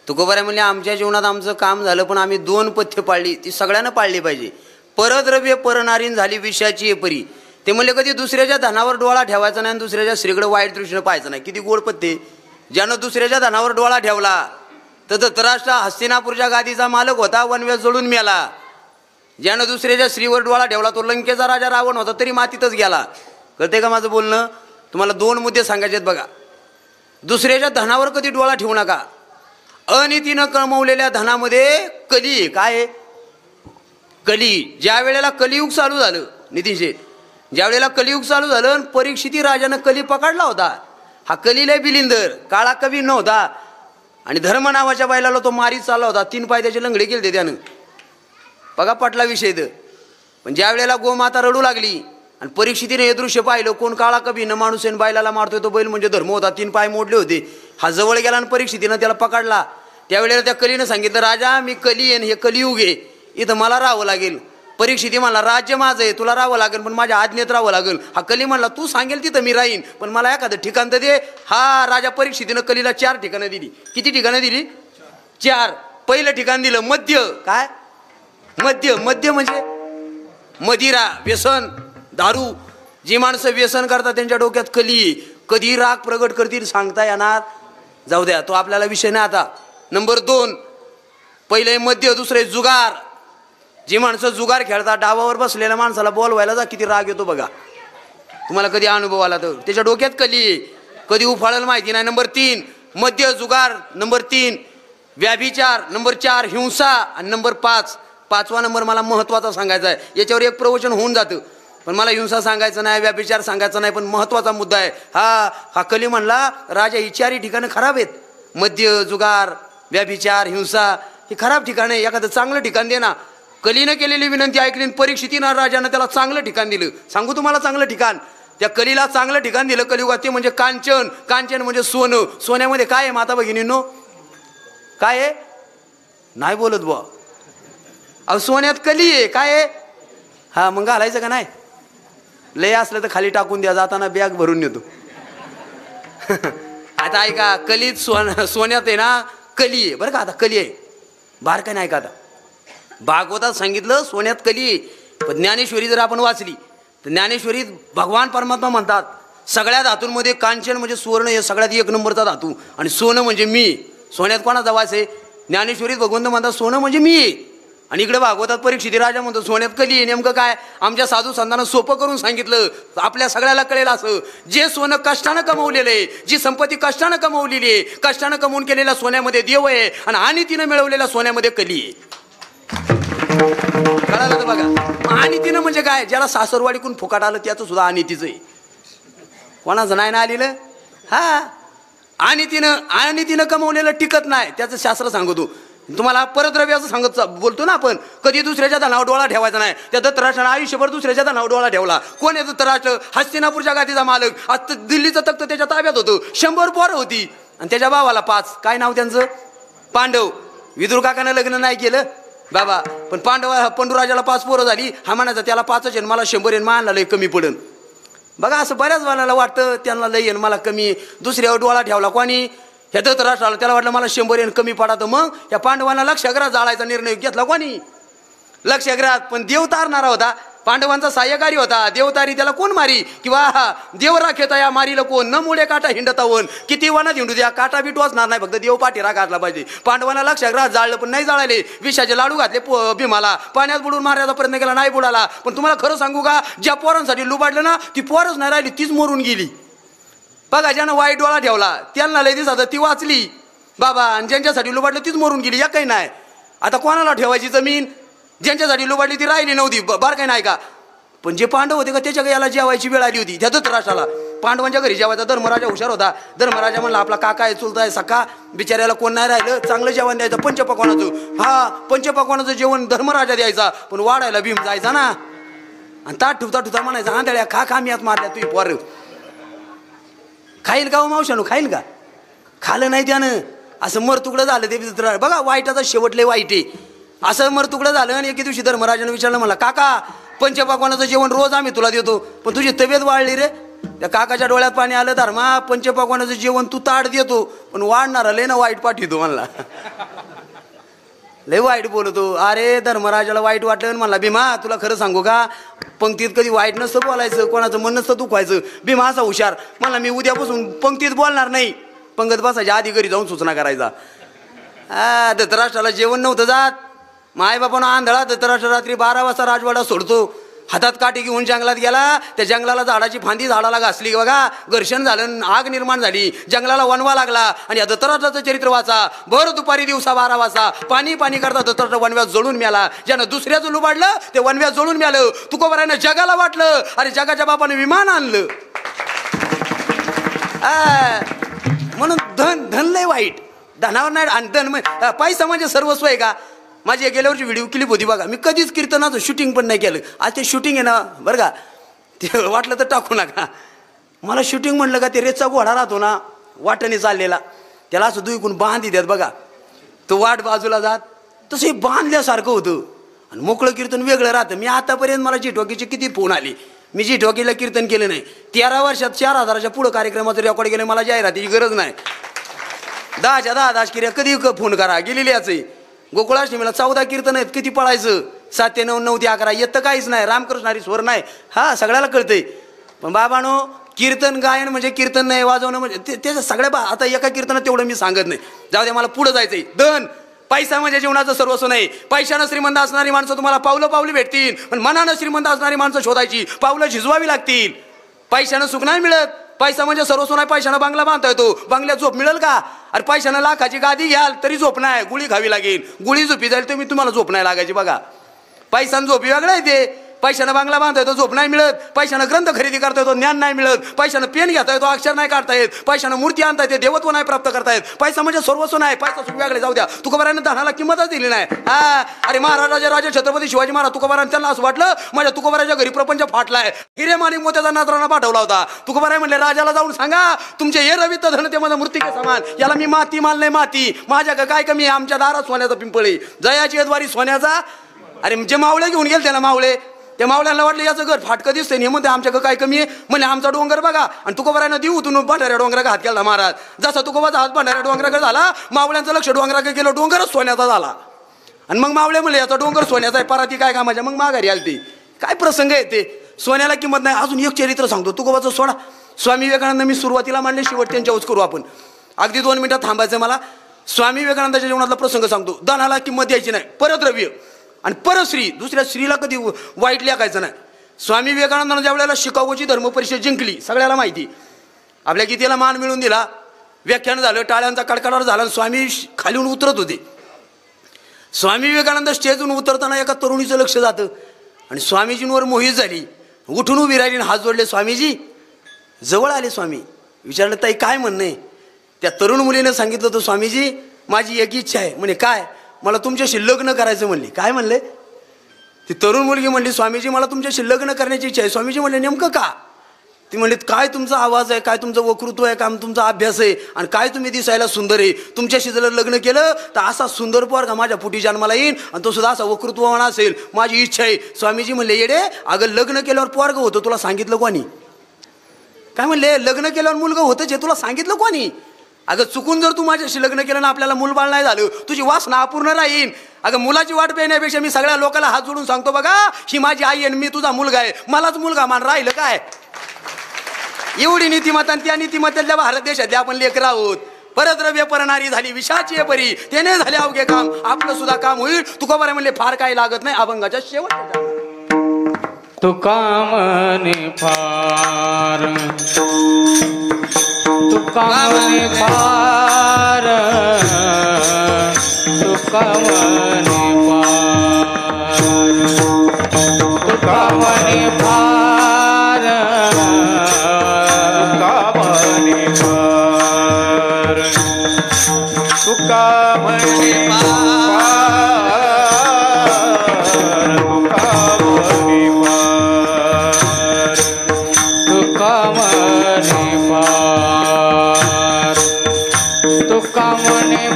[SPEAKER 1] तुकोबाराय म्हणले आमच्या जीवनात आमचं काम झालं, पण आम्ही 2 पथ्य पाळली, ती सगळ्यांना पाळली पाहिजे. परद्रव्य परनारीन झाली विषयाची परी. ते म्हणले कधी दुसऱ्याच्या धनावर डोळा ठेवायचा नाही आणि दुसऱ्याच्या स्त्रीकडे वाईट दृष्टीनं पाहायचं नाही. किती गोड पथ्य. ज्यानं दुसऱ्याच्या धनावर डोळा ठेवला तर धृतराष्ट्र हस्तिनापूरच्या गादीचा मालक होता, वनव्यास जळून मेला. ज्यानं दुसऱ्याच्या स्त्रीवर डोळा ठेवला तो लंकेचा राजा रावण होता, तरी मातीतच गेला. कळते का माझं बोलणं? तुम्हाला 2 मुद्दे सांगायचे आहेत बघा. दुसऱ्याच्या धनावर कधी डोळा ठेवू नका. अनितीनं कमवलेल्या धनामध्ये कली काय आहे? कली. ज्या वेळेला कलियुग चालू झालं नितीन शेठ, ज्या वेळेला कलियुग चालू झालं आणि परीक्षिती राजानं कली पकडला होता. हा कलीला बिलिंदर काळा कवी नव्हता आणि धर्म नावाच्या बायलाला तो मारीत चालला होता. 3 पाय त्याचे लंगडे केले त्यानं. बघा पटला विषय तर. पण ज्या वेळेला गोमाता रडू लागली आणि परीक्षितीने हे दृश्य पाहिलं, कोण काळा कभी न माणूस आहे बायलाला मारतोय, तो बैल म्हणजे धर्म होता, 3 पाय मोडले होते. हा जवळ गेला आणि परीक्षितीनं त्याला पकडला. त्यावेळेला त्या कलीनं सांगितलं, राजा मी कली आहे, हे कलियुग आहे, इथं मला राहावं लागेल. परीक्षिती म्हणला, राज्य माझं आहे, तुला राहावं लागेल, पण माझ्या आज्ञेत राहावं लागेल. हा कली म्हणला, तू सांगेल तिथं मी राहीन, पण मला एखादं ठिकाण तर दे. हा राजा परीक्षितीनं कलीला 4 ठिकाणं दिली. किती ठिकाणं दिली? 4. पहिलं ठिकाण दिलं मद्य. काय मद्य? मद्य म्हणजे मदिरा, व्यसन, दारू. जी माणसं व्यसन करतात त्यांच्या डोक्यात कली आहे. कधी राग प्रगट करतील सांगता येणार. जाऊ द्या, तो आपल्याला विषय नाही आता. नंबर 2, पहिले मद्य, दुसरे जुगार. जी माणसं जुगार खेळतात, डावावर बसलेल्या माणसाला बोलवायला जा, किती राग येतो बघा. तुम्हाला कधी अनुभव आला तर त्याच्या डोक्यात कली आहे, कधी उफाळेल माहिती नाही. नंबर 3 मद्य, जुगार. नंबर 3 व्याभिचार. नंबर 4 हिंसा. आणि नंबर 5वा नंबर मला महत्त्वाचा सांगायचा आहे. याच्यावर एक प्रवचन होऊन जातं, पण मला हिंसा सांगायचं नाही, व्याभिचार सांगायचं नाही, पण महत्त्वाचा मुद्दा आहे हा कली म्हणला, राजा ही 4 ठिकाणं खराब आहेत. मद्य, जुगार, व्याभिचार, हिंसा ही खराब ठिकाण आहे. एखादं चांगलं ठिकाण दे ना. कलीनं केलेली विनंती ऐकली, परीक्षितीनं राजानं त्याला चांगलं ठिकाण दिलं. सांगू तुम्हाला चांगलं ठिकाण? त्या कलीला चांगलं ठिकाण दिलं कलियुगात, ते म्हणजे कांचन. कांचन म्हणजे सोनं. सोन्यामध्ये काय आहे माता भगिनींनो? काय आहे? नाही बोलत बुवा. अहो सोन्यात कली आहे. काय आहे? हा मग घालायचं का नाही? लय असलं तर खाली टाकून द्या, जाताना बॅग भरून नेतो. आता ऐका, कलीत सोन्यात आहे ना, कली आहे बरं का. आता कली आहे बारका नाही का. आता भागवतात सांगितलं सोन्यात कली आहे. पण ज्ञानेश्वरी जर आपण वाचली तर ज्ञानेश्वरीत भगवान परमात्मा म्हणतात, सगळ्या धातूंमध्ये कांचन म्हणजे सुवर्ण हे सगळ्यात 1 नंबरचा धातू, आणि सोनं म्हणजे मी. सोन्यात कोणाचा वास आहे? ज्ञानेश्वरीत भगवंत म्हणतात सोनं म्हणजे मी आहे. आणि इकडे भागवतात परीक्षिती राजा म्हणतो सोन्यात कली आहे. नेमकं काय? आमच्या साधू संतांना सोपं करून सांगितलं, आपल्या सगळ्याला कळेल असं. जे सोनं कष्टानं कमवलेलं आहे, जी संपत्ती कष्टानं कमवलेली आहे, कष्टानं कमवून केलेल्या सोन्यामध्ये देव आहे, आणि तिनं मिळवलेल्या सोन्यामध्ये कली आहे. कळालं तर बघा. आणि तिनं म्हणजे काय? ज्याला सासरवाडीकडून फुकाट आलं त्याचं सुद्धा अनितीचं आहे. कोणाचं नाही ना आलेलं. हा आणि तिनं कमवलेलं टिकत नाही, त्याचं शास्त्र सांगतो. तुम्हाला परद्रव्याचं सांगत बोलतो ना आपण, कधी दुसऱ्याच्या धनावर डोळा ठेवायचा नाही. त्या दत्तराष्ट्रानं आयुष्यभर दुसऱ्याच्या धनावर डोळा ठेवला. कोण आहे दत्तराष्ट्र? हस्तिनापूरच्या गादीचा मालक. आज दिल्लीचं तख्त त्याच्या ताब्यात होतं. 100 पोरं होती आणि त्याच्या भावाला 5. काय नाव त्यांचं? पांडव. विदुर काकानं लग्न नाही केलं बाबा, पण पंडूराजाला 5 पोरं झाली. हा म्हणायचा त्याला 5च आहे, मला 100 आहे, मानला लय कमी पडन. बघा असं बऱ्याच वाणाला वाटतं त्यांना लय मला कमी. दुसऱ्यावर डोळा ठेवला कोणी? ह्या धृतराष्ट्राला. त्याला वाटलं मला 100 कमी पडा. मग या पांडवांना लक्षाग्रहात जाळायचा निर्णय घेतला कोणी? लक्षाग्रहात. पण देव तारणारा होता, पांडवांचा सहाय्यकारी होता. देवतारी त्याला कोण मारी? किंवा देव राखेता या मारीला कोण? न मुळे काटा हिंडतावन. किती वनात हिंडू द्या, काटा बी टोचणार नाही, फक्त देव पाठीरा घातला पाहिजे. पांडवांना लक्षाग्रहात जाळलं पण नाही जाळले. विषाचे लाडू घातले भीमाला, पाण्यात बुडून मारण्याचा प्रयत्न केला, नाही बुडाला. पण तुम्हाला खरं सांगू का, ज्या पोरांसाठी लुबाडलं ना, ती पोरच नाही राहिली, तीच मरून गेली. बघा, ज्यानं वाईट डोळा ठेवला त्यांना लय दिवसात ती वाचली बाबा, आणि ज्यांच्यासाठी लुबाडलं तीच मरून गेली. या काही नाही. आता कोणाला ठेवायची जमीन? ज्यांच्यासाठी लुबाडली ती राहिली नव्हती. बार काही नाही का. पण जे पांडव होते का त्याच्या याला जेवायची वेळ आली होती. त्या धृतराष्ट्राला पांडवांच्या घरी जेवायचा. धर्मराजा हुशार होता. धर्मराजा म्हणला आपला काका आहे, चुलता आहे, सखा, बिचाऱ्याला कोण नाही राहिलं, चांगलं जेवण द्यायचं पंचपक्वानाचं. हा पंचपक्वानाचं जेवण धर्मराजा द्यायचा, पण वाढायला भीम जायचा ना. आणि ताट ठुता म्हणायचा, आंधळ्या खा मी आत मारल्या तुझी पोर. खाईल का मावशानो? खाईल का? खाल्लं नाही त्यानं. असं मरतुकडं झालं ते. बघा वाईटाचा शेवट लय वाईट आहे. असं मरतुकडं झालं. आणि एके दिवशी धर्मराजानं विचारलं मला, काका पंचपक्वानाचं जेवण रोज आम्ही तुला देतो, पण तुझी तब्येत वाढली रे. त्या काकाच्या डोळ्यात पाणी आलं. धर्मा पंचपक्वानाचं जेवण तू ताट देतो, पण वाढणारा लय ना वाईट पाठवतो म्हणला. लय वाईट बोलतो. अरे धर्मराजाला वाईट वाटलं. म्हणला भीमा तुला खरं सांगू का, पंक्तीत कधी वाईट नसतं बोलायचं, कोणाचं मन नसतं दुखवायचं. भीमा असा हुशार. मला मी उद्यापासून पंक्तीत बोलणार नाही. पंगत बसायच्या आधी घरी जाऊन सूचना करायचा. धृतराष्ट्राला जेवण नव्हतं जात. मायबापानं आंधळा. धृतराष्ट्र रात्री 12 वाजता राजवाडा सोडतो. हातात काठी घेऊन जंगलात गेला. त्या जंगलाला झाडाची फांदी झाडाला घासली बघा, घर्षण झालं, आग निर्माण झाली, जंगलाला वनवा लागला. आणि या धृतराष्ट्राचं चरित्र वाचा. भर दुपारी दिवसा 12 वाजता पाणी करता धृतराष्ट्र वनव्यात जळून मिळाला. ज्यानं दुसऱ्याचं लुबाडलं ते वनव्यात जळून मिळालं. तुकोबारायनं जगाला वाटलं अरे जगाच्या बापाने विमान आणलं. म्हणून धन लय वाईट. धनावर नाही. आणि धन पैसा म्हणजे सर्वस्व आहे का? माझी एक गेल्या वर्षी व्हिडिओ क्लिप होती बघा. मी कधीच कीर्तनाचं शूटिंग पण नाही केलं. आज ते शूटिंग आहे ना बरं का, ते वाटलं तर टाकू नका. मला शूटिंग म्हणलं का ते रेचा घोडा राहतो ना वाटेने चाललेला, त्याला असं दुईकून बांधी द्यात बघा, तो वाट बाजूला जात तसं बांधल्यासारखं होतं. आणि मोकळं कीर्तन वेगळं राहतं. मी आतापर्यंत मला जिटवाकीचे किती फोन आले, मी जिटवाकीला कीर्तन केलं नाही. 13 वर्षात 4000च्या पुढं कार्यक्रमाचं रेकॉर्ड केलं. मला जाहिरातीची गरज नाही. 10च्या 10 दाशकिऱ्या कधी फोन करा गेलेली याचं. गोकुळाष्टमीला 14 कीर्तन आहेत, किती पळायचं? 7 ते 9, 9 ते 11 येतं काहीच नाही. रामकृष्णारी स्वर नाही, हा सगळ्याला कळतंय. पण बाबानो कीर्तन गायन म्हणजे कीर्तन नाही वाजवणं म्हणजे ते सगळ्या आता एका कीर्तनात तेवढं मी सांगत नाही. जाऊ द्या, मला पुढं जायचंय. धन पैसा म्हणजे जीवनाचं सर्वस्व नाही. पैशानं श्रीमंत असणारी माणसं तुम्हाला पावलं पावली भेटतील, पण मनानं श्रीमंत असणारी माणसं शोधायची, पावलं झिजवावी लागतील. पैशानं सुख नाही मिळत. पैसा म्हणजे सर्वस्व नाही. पैशानं बांगला बांधता येतो, बांगल्यात झोप मिळेल का? अरे पैशानं लाखाची गादी घ्याल तरी झोप नाही, गुळी खावी लागेल. गुळी झोपी जाईल तर तुम्हाला झोप नाही लागायची बघा. पैशानं झोपी वेगळं आहे ते. पैशानं बांगला बांधता येतो, झोप नाही मिळत. पैशानं ग्रंथ खरेदी करता येतो, ज्ञान नाही मिळत. पैशानं पेन घेता येतो, अक्षर नाही काढता येत. पैशानं मूर्ती आणता येते, देवत्व नाही प्राप्त करता येत. पैसा म्हणजे सर्वस्व नाही. पैसा सुख वेगळे. जाऊ द्या, तुकोबारानं धनाला किंमतच दिली नाही. हा अरे महाराजा राजा छत्रपती शिवाजी महाराज तुकोबारानं त्यांना असं वाटलं माझ्या तुकोबाराच्या घरी प्रपंच फाटलाय. हिरे माणिक मोत्याचा नात्राना पाठवला होता. तुकोबाराय म्हणले राजाला जाऊन सांगा तुमचे हे रवित धन ते माझं मूर्तिके समान. याला मी माती मानले माती. माझ्या काय कमी आहे? आमच्या दारात सोन्याचा पिंपळे, जयाची द्वारी सोन्याचा. अरे जे मावळे घेऊन गेले त्याला मावळे, त्या मावळ्यांना वाटलं याचं घर फाटकं दिसतंय. हे म्हणते आमच्या काय कमी आहे? म्हणजे आमचा डोंगर बघा. आणि तुकोबारायनं देऊ उतून भांडाऱ्या डोंगराचा हात केला महाराज. जसा तुकोबाचा हात भांडाऱ्या डोंगराकडे झाला, मावळ्यांचं लक्ष डोंगराकडे गेलं, डोंगरच सोन्याचा झाला. आणि मग मावळे म्हणले याचा डोंगर सोन्याचा आहे, पराती काय कामाच्या. मग माघारी आली. काय प्रसंग आहे ते. सोन्याला किंमत नाही. अजून एक चरित्र सांगतो तुकोबाचं सोडा. स्वामी विवेकानंद मी सुरुवातीला मांडले, शेवट त्यांच्यावरच करू आपण. अगदी 2 मिनिटात थांबायचं मला. स्वामी विवेकानंदाच्या जीवनातला प्रसंग सांगतो. धनाला किंमत द्यायची नाही, परद्रव्य आणि परश्री, दुसऱ्या स्त्रीला कधी वाईट लेखायचं नाही. स्वामी विवेकानंदांना ज्या वेळेला शिकागोची धर्म परिषद जिंकली, सगळ्याला माहिती, आपल्या गीतेला मान मिळवून दिला, व्याख्यान झालं, टाळ्यांचा कडकडाट झाला. स्वामी खालीहून उतरत होते. स्वामी विवेकानंद स्टेजवरून उतरताना एका तरुणीचं लक्ष जातं आणि स्वामीजींवर मोहित झाली. उठून उभी राहिली, हात जोडले. स्वामीजी जवळ आले. स्वामी विचारलं ताई काय म्हणणं आहे? त्या तरुण मुलीने सांगितलं होतं स्वामीजी माझी एक इच्छा आहे. म्हणे काय? मला तुमच्याशी लग्न करायचं म्हणली. काय म्हणले? ती तरुण मुलगी म्हणली स्वामीजी मला तुमच्याशी लग्न करण्याची इच्छा आहे. स्वामीजी म्हणले नेमकं का? ती म्हणली काय तुमचा आवाज आहे, काय तुमचं वक्तृत्व आहे, काय तुमचा अभ्यास आहे, आणि काय तुम्ही दिसायला सुंदर आहे. तुमच्याशी जर लग्न केलं तर असा सुंदर पोरगा माझ्या पोटी जन्माला येईल आणि तो सुद्धा असा वक्तृत्ववान असेल. माझी इच्छा आहे. स्वामीजी म्हणले येडे, अगं लग्न केल्यावर पोरगं होतं तुला सांगितलं कोणी? काय म्हणले? लग्न केल्यावर मुलगा होतच आहे, तुला सांगितलं कोणी? अगं चुकून जर तू माझ्याशी लग्न केलं ना आपल्याला मूलबाळ नाही झालं, तुझी वासना अपूर्ण राहील. अगं मुलाची वाट पाहण्यापेक्षा मी सगळ्या लोकांना हात जोडून सांगतो बघा ही माझी आई आणि मी तुझा मुलगा आहे, मलाच मुलगा मान राहिलं काय? एवढी नीतिमत्ता त्या नीतिमत्तेच्या भारत देशातले आपण लेकर आहोत. परद्रव्य परणारी झाली विषाची परी, त्याने झाले अवघे काम, आपलं सुद्धा काम होईल. तुकोबाराय म्हणले फार काही लागत नाही, अभंगाच्या शेवट.
[SPEAKER 4] तुका म्हणे फार, तुका म्हणे फार, तुका म्हणे फार, तुका म्हणे फार,
[SPEAKER 3] तुका म्हणे
[SPEAKER 4] तुका म्हणे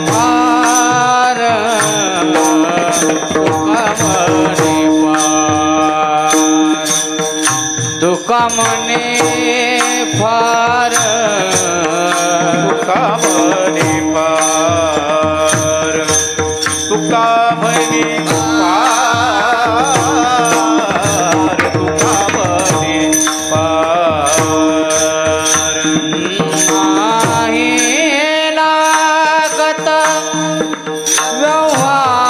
[SPEAKER 4] फार,
[SPEAKER 3] तुका म्हणे फार, तुका म्हणे फार, तुका म्हणे फार.
[SPEAKER 4] नाही लागत व्यवहार,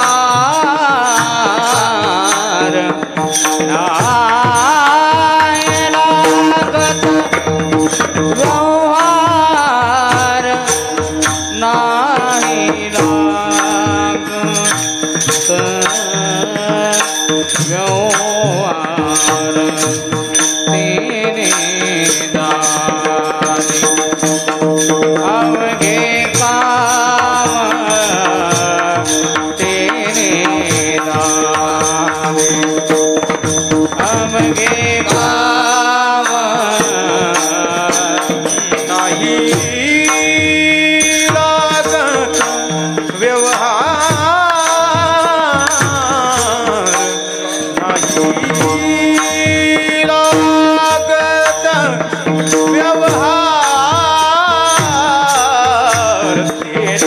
[SPEAKER 4] व्यवहार नाही लागत व्यवहार तेने दानी अवघे काम तेने
[SPEAKER 3] घेणे